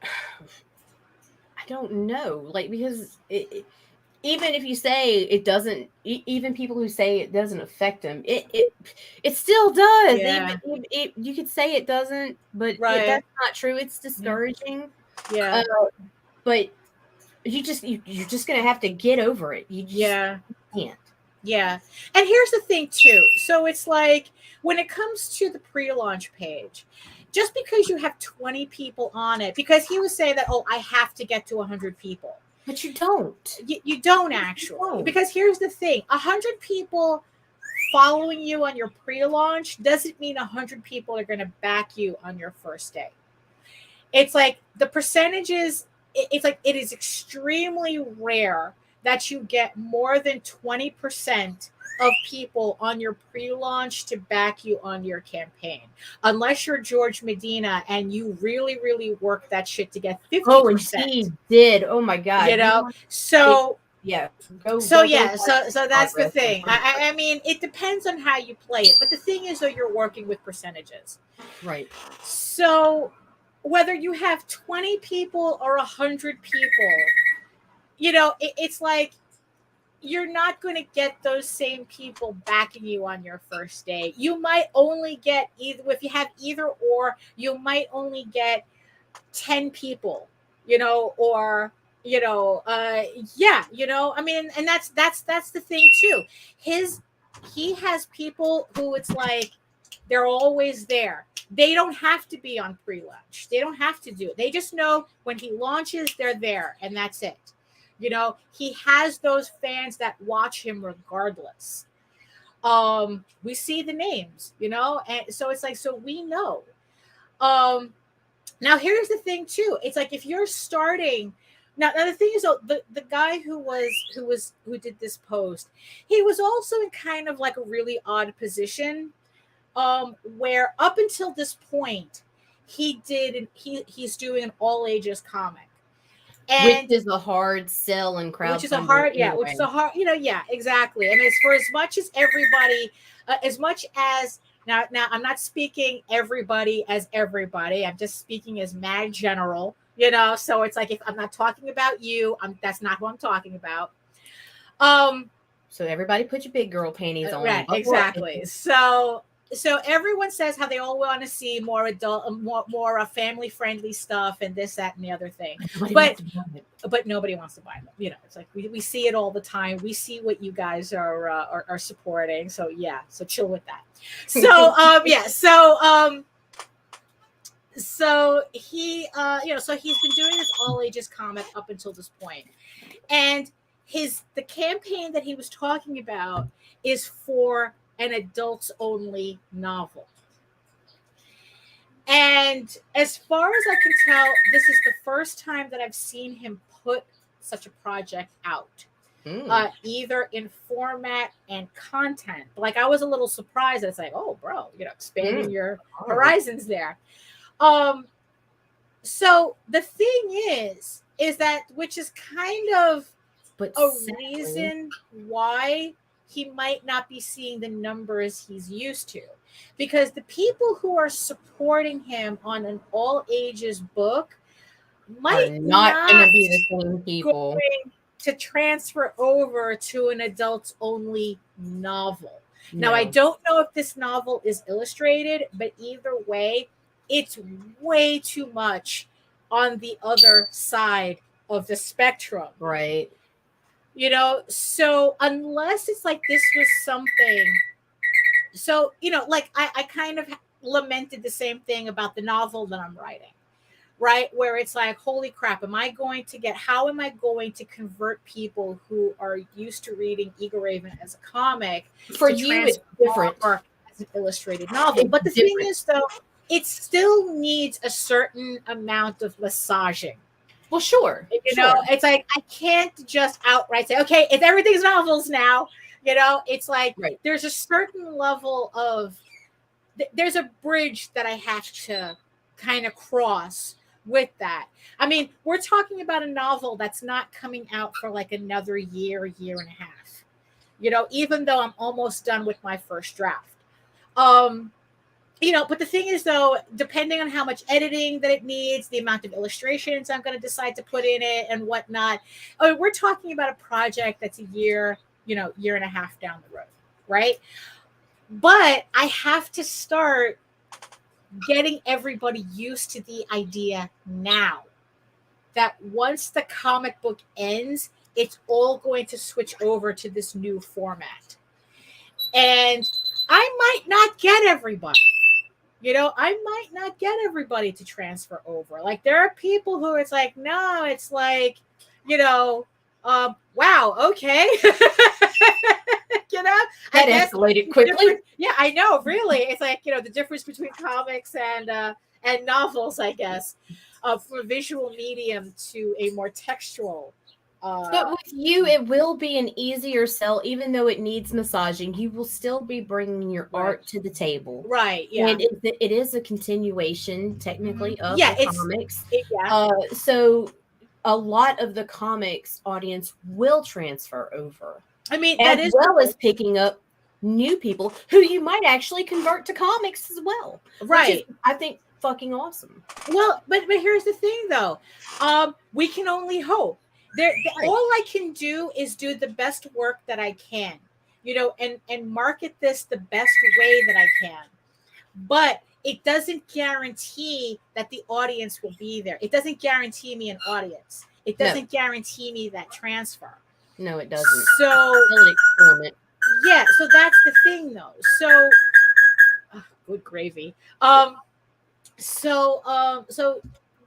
I don't know, because even if you say it doesn't, even people who say it doesn't affect them, it still does. Yeah. You could say it doesn't, but that's not true. It's discouraging. Yeah. But you're just gonna have to get over it. You can't. Yeah. And here's the thing too. So it's like, when it comes to the pre-launch page, just because you have 20 people on it, because he was saying that, I have to get to 100 people. But you don't. You don't actually. Because here's the thing. 100 people following you on your pre-launch doesn't mean 100 people are going to back you on your first day. It's like the percentages, it's like it is extremely rare that you get more than 20% of people on your pre-launch to back you on your campaign, unless you're George Medina and you really, really work that shit to get 50%. Oh, and he did. Oh my God. So yeah. So that's the thing. I mean, it depends on how you play it, but the thing is, though, you're working with percentages, right? So whether you have 20 people or 100 people, it's like, you're not going to get those same people backing you on your first day. You might only get if you have either or, you might only get 10 people, or, I mean, and that's the thing too. He has people who it's like, they're always there. They don't have to be on pre-launch. They don't have to do it. They just know when he launches, they're there, and that's it. He has those fans that watch him regardless. We see the names, and so it's like, so we know. Now here's the thing too. It's like, if you're starting now the thing is, the guy who did this post, he was also in kind of like a really odd position, where up until this point he's doing an all ages comic. And which is a hard sell and crowdfunding. which is a hard, which is a hard, yeah, exactly. I mean, it's for as much as everybody, as much as now, I'm not speaking everybody as everybody. I'm just speaking as mad general, So it's like if I'm not talking about you, that's not who I'm talking about. So everybody put your big girl panties on. Right, exactly. So everyone says how they all want to see more adult, more family friendly stuff and this, that, and the other thing. But nobody wants to buy them. It's like we see it all the time. We see what you guys are supporting. So yeah, so chill with that. So so he so he's been doing this all ages comic up until this point, and the campaign that he was talking about is for an adults only novel. And as far as I can tell, this is the first time that I've seen him put such a project out, either in format and content. Like, I was a little surprised. It's like, oh, bro, expanding your horizons there. So the thing is that, which is kind of reason why he might not be seeing the numbers he's used to, because the people who are supporting him on an all ages book might not going to be the same people going to transfer over to an adults only novel. No. Now, I don't know if this novel is illustrated, but either way, it's way too much on the other side of the spectrum. Right. So unless it's like this was something, so, like I kind of lamented the same thing about the novel that I'm writing, right? Where it's like, holy crap, how am I going to convert people who are used to reading Eagle Raven as a comic? For you, it's different. As an illustrated novel. But the thing is, though, it still needs a certain amount of massaging. Well, sure. It's like, I can't just outright say, okay, everything's novels now. It's like, There's a certain level of, there's a bridge that I have to kind of cross with that. I mean, we're talking about a novel that's not coming out for like another year and a half, even though I'm almost done with my first draft. But the thing is, though, depending on how much editing that it needs, the amount of illustrations I'm going to decide to put in it and whatnot, we're talking about a project that's a year and a half down the road, right? But I have to start getting everybody used to the idea now that once the comic book ends, it's all going to switch over to this new format. And I might not get everybody. I might not get everybody to transfer over. Like, there are people who it's like, no, it's like, wow, okay. That escalated quickly. Yeah, I know, really. It's like, the difference between comics and novels, I guess, from a visual medium to a more textual. But with you, it will be an easier sell, even though it needs massaging. You will still be bringing your art to the table, right? Yeah, and it is a continuation, technically, of the comics. So a lot of the comics audience will transfer over. I mean, as well as picking up new people who you might actually convert to comics as well, right? I think fucking awesome. Well, but here's the thing, though. We can only hope. All I can do is do the best work that I can, and market this the best way that I can. But it doesn't guarantee that the audience will be there. It doesn't guarantee me an audience. It doesn't guarantee me that transfer. No, it doesn't. So, experiment. Yeah, so that's the thing, though. So, good gravy. So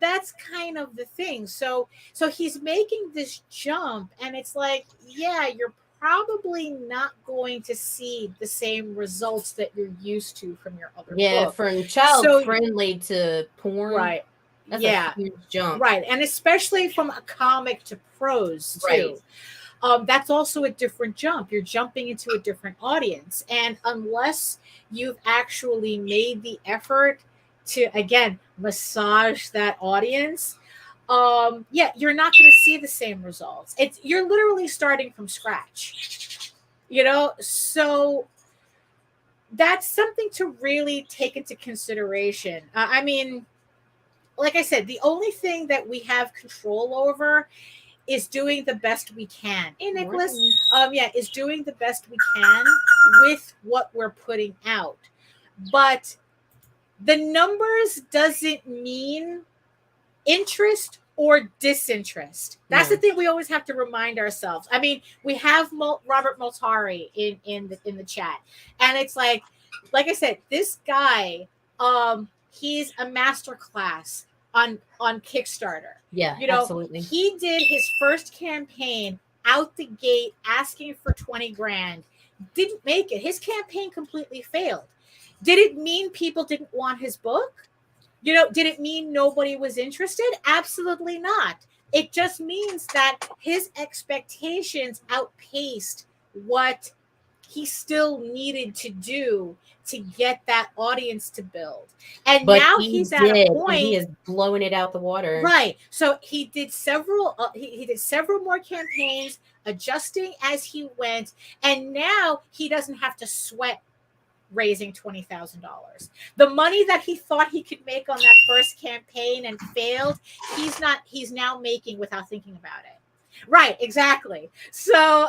that's kind of the thing. So he's making this jump, and it's like, yeah, you're probably not going to see the same results that you're used to from your other book. From child friendly to porn, right? That's a huge jump, right? And especially from a comic to prose too. Right. That's also a different jump. You're jumping into a different audience, and unless you've actually made the effort to, again, massage that audience, yeah, you're not going to see the same results. You're literally starting from scratch, so that's something to really take into consideration. I mean, like I said, the only thing that we have control over is doing the best we can. Hey, Nicholas, is doing the best we can with what we're putting out. But the numbers doesn't mean interest or disinterest. That's the thing we always have to remind ourselves. I mean, we have Robert Multari in the chat, and it's like I said, this guy, he's a masterclass on Kickstarter. Yeah, absolutely. He did his first campaign out the gate asking for 20 grand. Didn't make it. His campaign completely failed. Did it mean people didn't want his book? Did it mean nobody was interested? Absolutely not. It just means that his expectations outpaced what he still needed to do to get that audience to build. And now he's at a point. He is blowing it out the water. Right. So he did several he did several more campaigns, adjusting as he went, and now he doesn't have to sweat raising $20,000. The money that he thought he could make on that first campaign and failed, he's now making without thinking about it. Right, exactly. So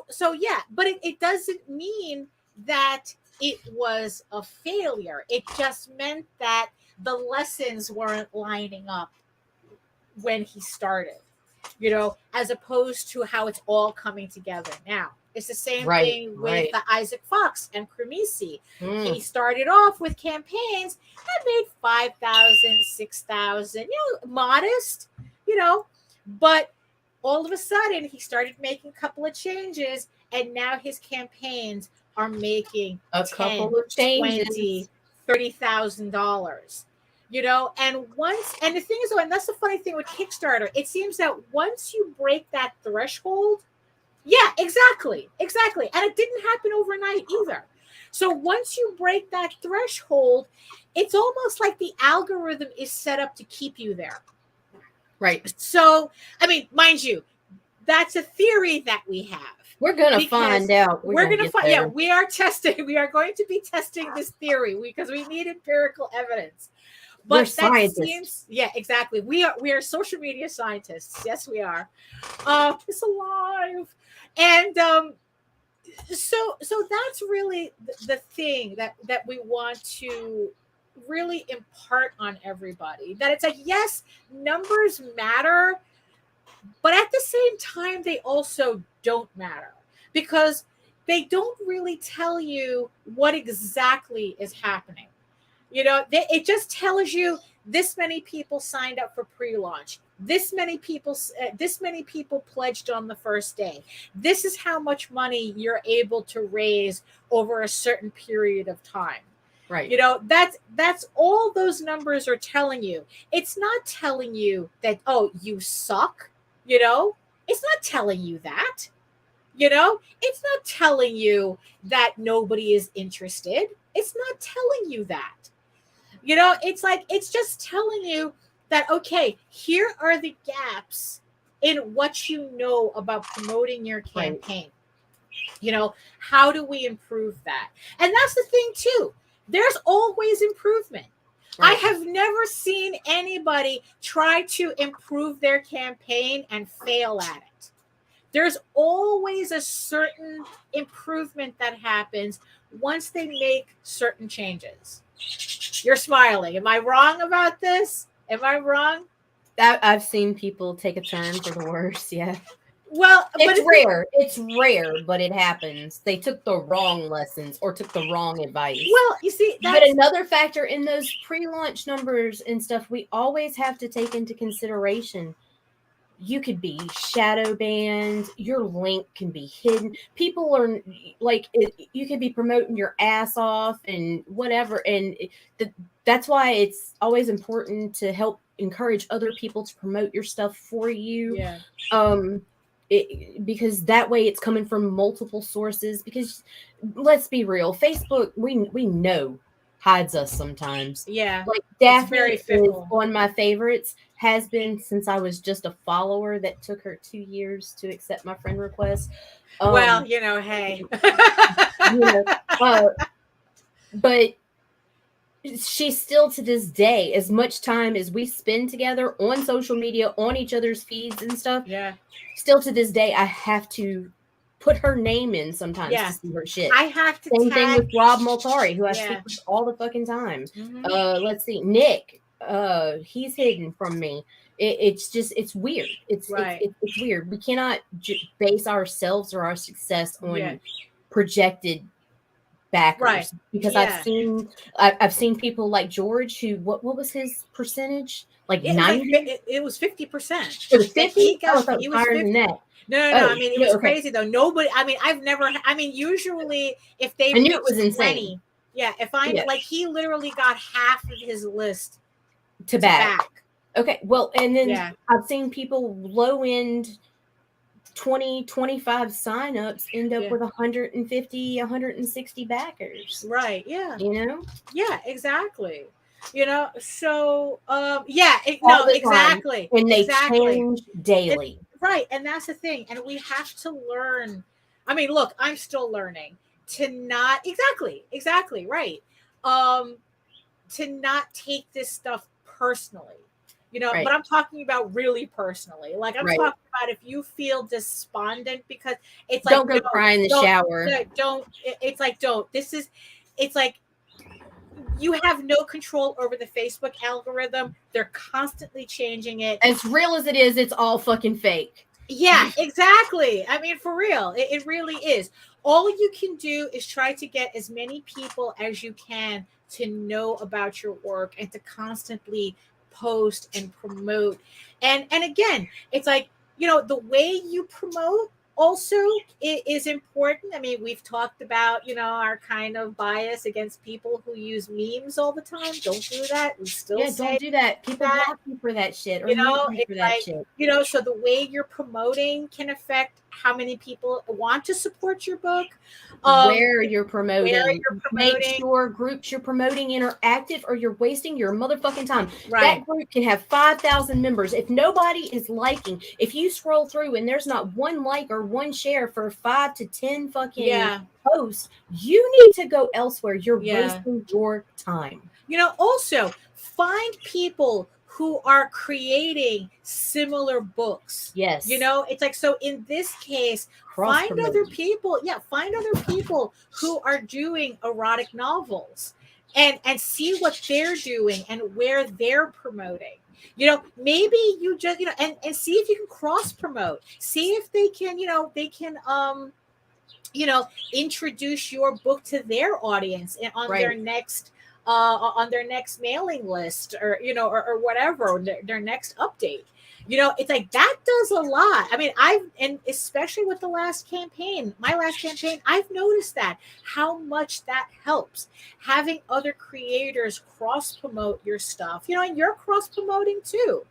so yeah, but it doesn't mean that it was a failure. It just meant that the lessons weren't lining up when he started, as opposed to how it's all coming together now. It's the same thing with the Isaac Fox and Cremisi. He started off with campaigns that made 5,000, 6,000, modest, but all of a sudden he started making a couple of changes, and now his campaigns are making a couple of changes, $20,000, $30,000. And the thing is, and that's the funny thing with Kickstarter, it seems that once you break that threshold, yeah, exactly. And it didn't happen overnight either. So once you break that threshold, it's almost like the algorithm is set up to keep you there. Right. So, I mean, mind you, that's a theory that we have. We're going to find out. We're going to find. Yeah, we are testing. We are going to be testing this theory because we need empirical evidence. But we're scientists. Yeah, exactly. We are social media scientists. Yes, we are. It's alive. And so that's really the thing that we want to really impart on everybody. That it's like, yes, numbers matter, but at the same time, they also don't matter, because they don't really tell you what exactly is happening. It just tells you this many people signed up for pre-launch. This many people pledged on the first day. This is how much money you're able to raise over a certain period of time. Right. That's all those numbers are telling you. It's not telling you that, oh, you suck. It's not telling you that. It's not telling you that nobody is interested. It's not telling you that. It's like, it's just telling you that, okay, here are the gaps in what you know about promoting your campaign. Right. How do we improve that? And that's the thing too. There's always improvement. Right. I have never seen anybody try to improve their campaign and fail at it. There's always a certain improvement that happens once they make certain changes. You're smiling. Am I wrong about this? Am I wrong? I've seen people take a turn for the worse. Yeah. Well, it's rare. It's rare, but it happens. They took the wrong lessons or took the wrong advice. Well, you see, but another factor in those pre-launch numbers and stuff, we always have to take into consideration. You could be shadow banned. Your link can be hidden. People are like, you could be promoting your ass off and whatever. And that's why it's always important to help encourage other people to promote your stuff for you. Yeah. Because that way it's coming from multiple sources. Because let's be real, Facebook, we know hides us sometimes. Yeah. Like It's Daphne very is fickle. on my favorites, has been since I was just a follower that took her 2 years to accept my friend request. Well, hey. You know, but she's still to this day, as much time as we spend together on social media, on each other's feeds and stuff. Yeah. Still to this day, I have to put her name in sometimes Yeah. to see her shit. I have to Same thing tag. with Rob Multari, who I Yeah. speak with all the fucking time. Mhm. Let's see, Nick. He's hidden from me. It's just, it's weird. It's Right. it's weird. We cannot base ourselves or our success on Yeah. projected backers, Right. because Yeah. I've seen people like George, who what was his percentage? Like It was like 90? it was 50%. It was Like, 50? he I thought got it he was was higher 50. than that. No. Oh, I mean, it yeah, was okay. crazy though. Nobody. I mean, I've never. I mean, usually if they I knew it reach was insane. 20, yeah. If I Yeah. like, he literally got half of his list To back. Okay, well, and then Yeah. I've seen people low end 20, 25 signups end up Yeah. with 150, 160 backers. Right. Yeah. You know? Yeah. Exactly. So yeah. All the time. Exactly. And they exactly. change daily. Right. And that's the thing. And we have to learn. I mean, look, I'm still learning to not exactly right. To not take this stuff personally. Right. But I'm talking about really personally. Like, I'm Right. talking about if you feel despondent, because it's like, Don't go cry in the shower. It's like, don't. It's like, you have no control over the Facebook algorithm. They're constantly changing it. As real as it is, it's all fucking fake. Yeah, exactly. I mean, for real, it really is. All you can do is try to get as many people as you can to know about your work and to constantly post and promote. And again, it's like, the way you promote also is important. I mean, we've talked about, our kind of bias against people who use memes all the time. Don't do that. We still don't do that. People block you for that shit, or mute you for that shit. So the way you're promoting can affect how many people want to support your book. Where you're promoting. Make promoting. sure groups you're promoting in are active, or you're wasting your motherfucking time. Right. That group can have 5,000 members. If nobody is liking, if you scroll through and there's not one like or one share for 5 to 10 fucking posts, you need to go elsewhere. You're wasting your time. Also find people who are creating similar books. Yes. It's like, so in this case, find other people who are doing erotic novels and see what they're doing and where they're promoting. Maybe you just, and see if you can cross promote. See if they can, introduce your book to their audience and on their next mailing list, or or whatever, or their next update. It's like, that does a lot. I mean, and especially with my last campaign, I've noticed that how much that helps, having other creators cross promote your stuff, and you're cross promoting too.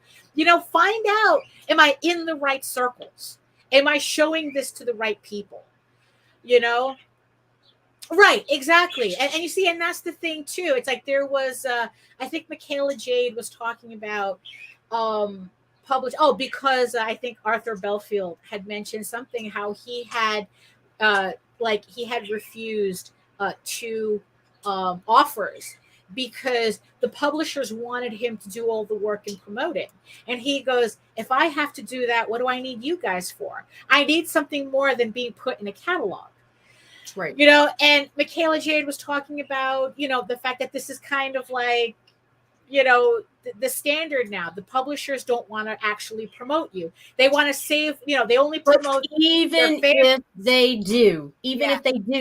Find out, am I in the right circles? Am I showing this to the right people? Right, exactly. And you see, and that's the thing too. It's like, there was I think Michaela Jade was talking about because I think Arthur Belfield had mentioned something, how he had refused 2 offers because the publishers wanted him to do all the work in promoting. And he goes, if I have to do that, what do I need you guys for? I need something more than being put in a catalog. Right. And Michaela Jade was talking about, the fact that this is kind of like, the standard now. The publishers don't want to actually promote you. They want to save, they only promote. Even if they do,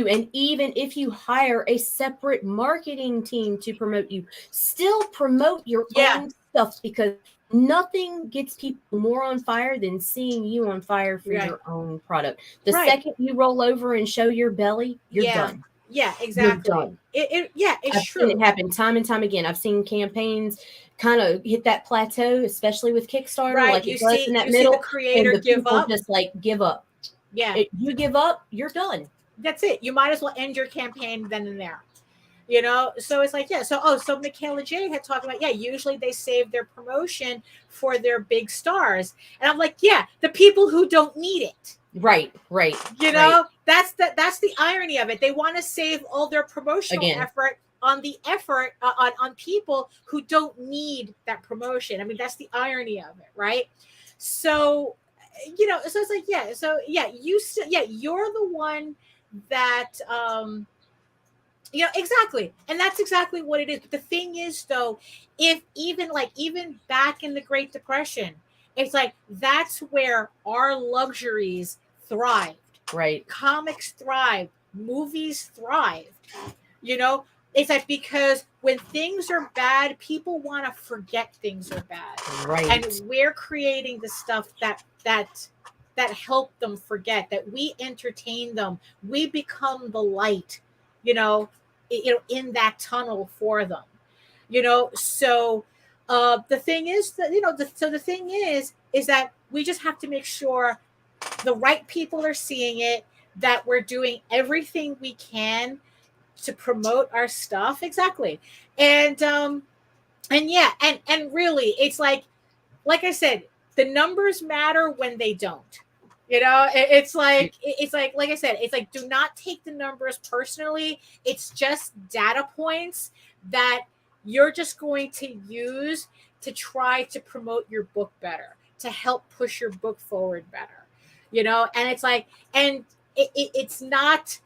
and even if you hire a separate marketing team to promote you, still promote your own stuff, because nothing gets people more on fire than seeing you on fire for your own product. The second you roll over and show your belly, you're done. Yeah, exactly. You're done. It's I've true. seen it happen time and time again. I've seen campaigns kind of hit that plateau, especially with Kickstarter. Right. Like, it does in that middle, see the creator and the give people up. just like give up. Yeah. You give up, you're done. That's it. You might as well end your campaign then and there. You know, so it's like, yeah. So Michaela Jade had talked about, yeah, usually they save their promotion for their big stars. And I'm like, yeah, the people who don't need it. Right. You know, that's the irony of it. They want to save all their promotional effort on on people who don't need that promotion. I mean, that's the irony of it, right? So, you know, so it's like, yeah, so yeah, you're the one that you know, exactly. And that's exactly what it is. But the thing is, though, if even back in the Great Depression, it's like that's where our luxuries thrived. Right. Comics thrived. Movies thrived. You know, it's like because when things are bad, people want to forget things are bad. Right. And we're creating the stuff that help them forget, that we entertain them. We become the light, you know, in that tunnel for them, you know. So the thing is that, you know, the thing is that we just have to make sure the right people are seeing it, that we're doing everything we can to promote our stuff. Exactly. And yeah, and really, it's like I said, the numbers matter when they don't. You know, it's like I said, it's like, do not take the numbers personally. It's just data points that you're just going to use to try to promote your book better, to help push your book forward better. You know, and it's like, and it's not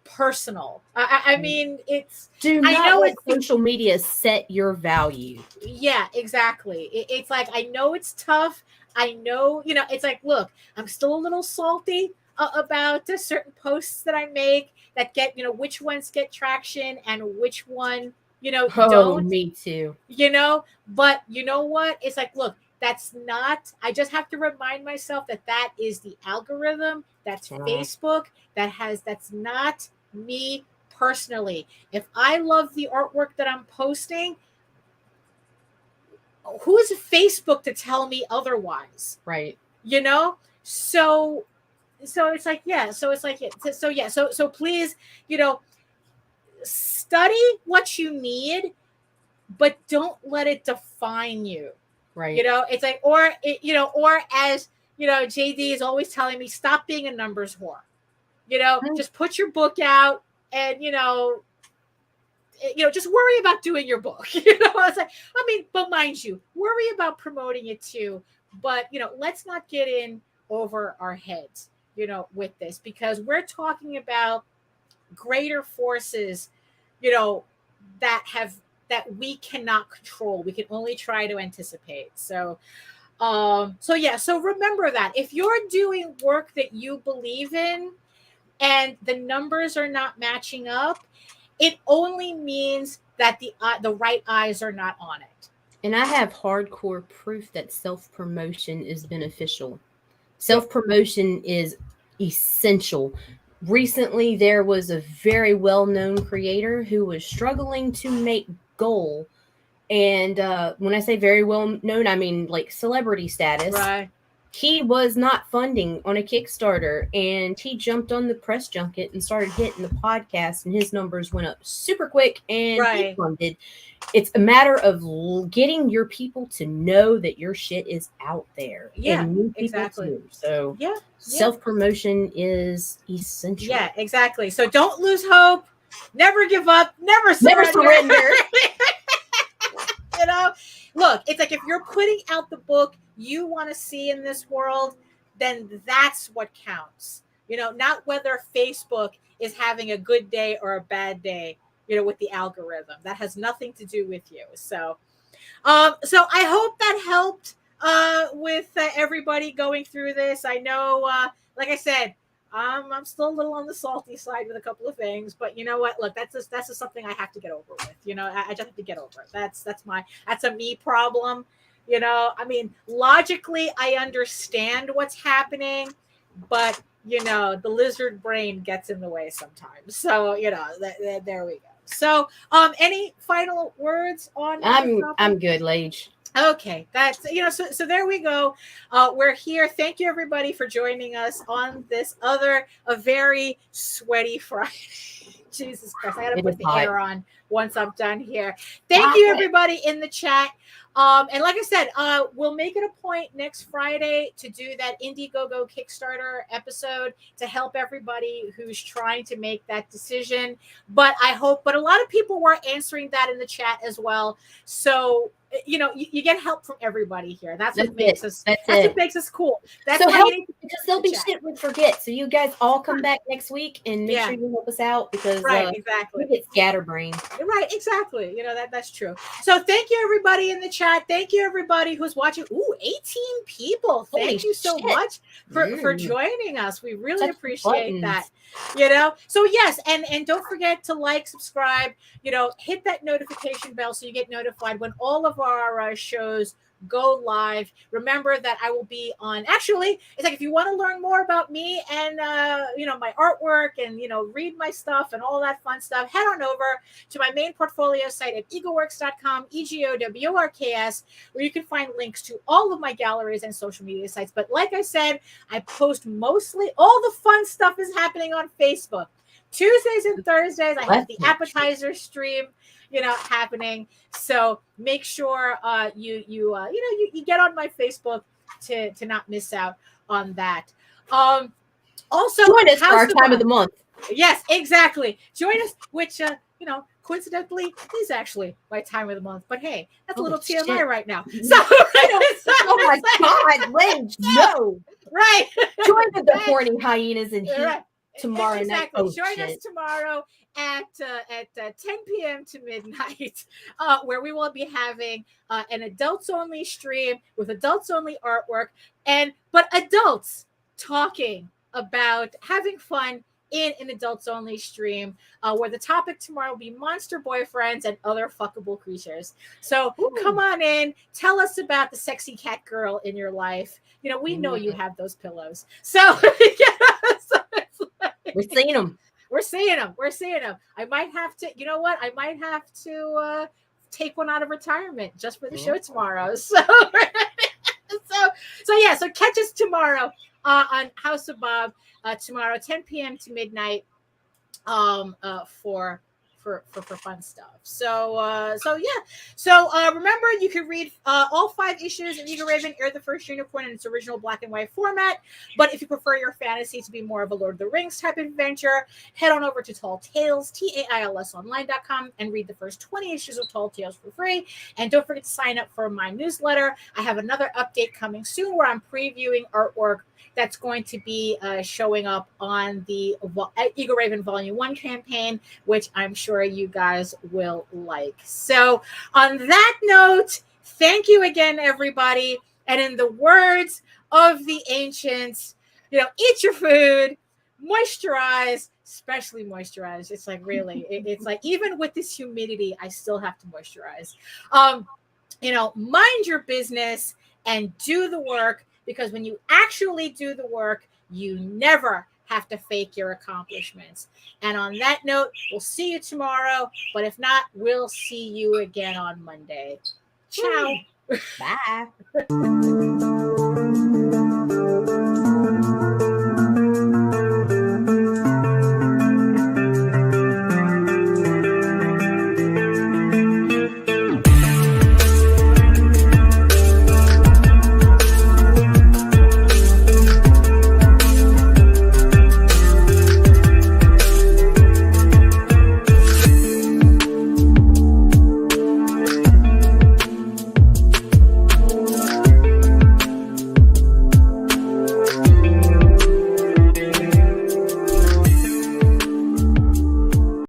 personal. I mean, it's, do not let social media set your value. Yeah, exactly. It's like, I know it's tough. I know, you know, it's like, look, I'm still a little salty about certain posts that I make that get, you know, which ones get traction and which one, you know, don't. Me too. You know, but you know what? It's like, look, that's not, I just have to remind myself that is the algorithm, that's Facebook, that's not me personally. If I love the artwork that I'm posting, who's Facebook to tell me otherwise? Right. You know? So it's like, yeah. So it's like, so yeah. So please, you know, study what you need, but don't let it define you. Right. You know, it's like, or as, you know, JD is always telling me, stop being a numbers whore. You know, just put your book out and, you know, just worry about doing your book. You know, it's like, I mean, but mind you, worry about promoting it too. But, you know, let's not get in over our heads, you know, with this, because we're talking about greater forces, you know, that we cannot control. We can only try to anticipate. So remember that if you're doing work that you believe in and the numbers are not matching up, it only means that the right eyes are not on it. And I have hardcore proof that self-promotion is beneficial. Self-promotion is essential. Recently, there was a very well-known creator who was struggling to make goal. And when I say very well-known, I mean like celebrity status. Right. He was not funding on a Kickstarter, and he jumped on the press junket and started hitting the podcast, and his numbers went up super quick, and he funded. It's a matter of getting your people to know that your shit is out there. Yeah, and new people exactly. too. So yeah, self-promotion is essential. Yeah, exactly. So don't lose hope. Never give up. Never surrender. You know, look, it's like if you're putting out the book you want to see in this world, then that's what counts. You know, not whether Facebook is having a good day or a bad day, you know, with the algorithm. That has nothing to do with you. So I hope that helped with everybody going through this. I know, like I said, I'm still a little on the salty side with a couple of things, but you know what? Look, that's just something I have to get over with. You know, I just have to get over it. That's a me problem. You know, I mean, logically, I understand what's happening, but you know, the lizard brain gets in the way sometimes. So you know, there we go. So, any final words on? I'm good, Lage. Okay, that's, you know, so there we go. We're here. Thank you everybody for joining us on this a very sweaty Friday. Jesus Christ, I gotta It put is the hot. air on once I'm done here. Thank you, everybody in the chat. And like I said, we'll make it a point next Friday to do that Indiegogo Kickstarter episode to help everybody who's trying to make that decision. But a lot of people were answering that in the chat as well. So, you know, you get help from everybody here. That's what makes us. That's what makes us cool. That's so why help, you need to because there'll be shit we forget. So you guys all come back next week and make Yeah. sure you help us out because exactly. we get scatterbrained. Right, exactly. You know, that's true. So thank you everybody in the chat. Thank you everybody who's watching. Ooh, 18 people. Thank Holy you so shit. much for joining us. We really Touch the appreciate buttons. that. You know, so yes, and don't forget to like, subscribe, you know, hit that notification bell so you get notified when all of our shows go live. Remember that I will be on, actually, it's like if you want to learn more about me and you know, my artwork and, you know, read my stuff and all that fun stuff, head on over to my main portfolio site at egoworks.com, EGOWORKS, where you can find links to all of my galleries and social media sites. But like I said, I post mostly, all the fun stuff is happening on Facebook. Tuesdays and Thursdays, I have the appetizer stream, you know, happening. So make sure you get on my Facebook to not miss out on that. Also, join us for our time of the month. Yes, exactly. Join us, which you know, coincidentally is actually my time of the month. But hey, that's a little TMI right now. So, oh my God, Lage, no. Right. Join the horny hyenas in heat. Right. Tomorrow night. Exactly. Oh, Join shit. us tomorrow at 10 p.m. to midnight, where we will be having an adults only stream with adults only artwork, but adults talking about having fun in an adults only stream, where the topic tomorrow will be monster boyfriends and other fuckable creatures. So come on in, tell us about the sexy cat girl in your life. You know, we know you have those pillows. So, we're seeing them. We're seeing them. We're seeing them. I might have to, you know what? I might have to take one out of retirement just for the show tomorrow. So, so catch us tomorrow on House of Bob tomorrow, 10 p.m. to midnight, for fun stuff. So remember, you can read all 5 issues of Eagle Raven, Air the First Unicorn in its original black and white format. But if you prefer your fantasy to be more of a Lord of the Rings type adventure, head on over to Tall Tales, TAILSonline.com, and read the first 20 issues of Tall Tales for free. And don't forget to sign up for my newsletter. I have another update coming soon where I'm previewing artwork that's going to be showing up on the Eagle Raven Volume 1 campaign, which I'm sure you guys will like. So on that note, thank you again, everybody. And in the words of the ancients, you know, eat your food, moisturize, especially moisturize. It's like really, it's like even with this humidity, I still have to moisturize. You know, mind your business and do the work, because when you actually do the work, you never have to fake your accomplishments. And on that note, we'll see you tomorrow. But if not, we'll see you again on Monday. Ciao. Bye.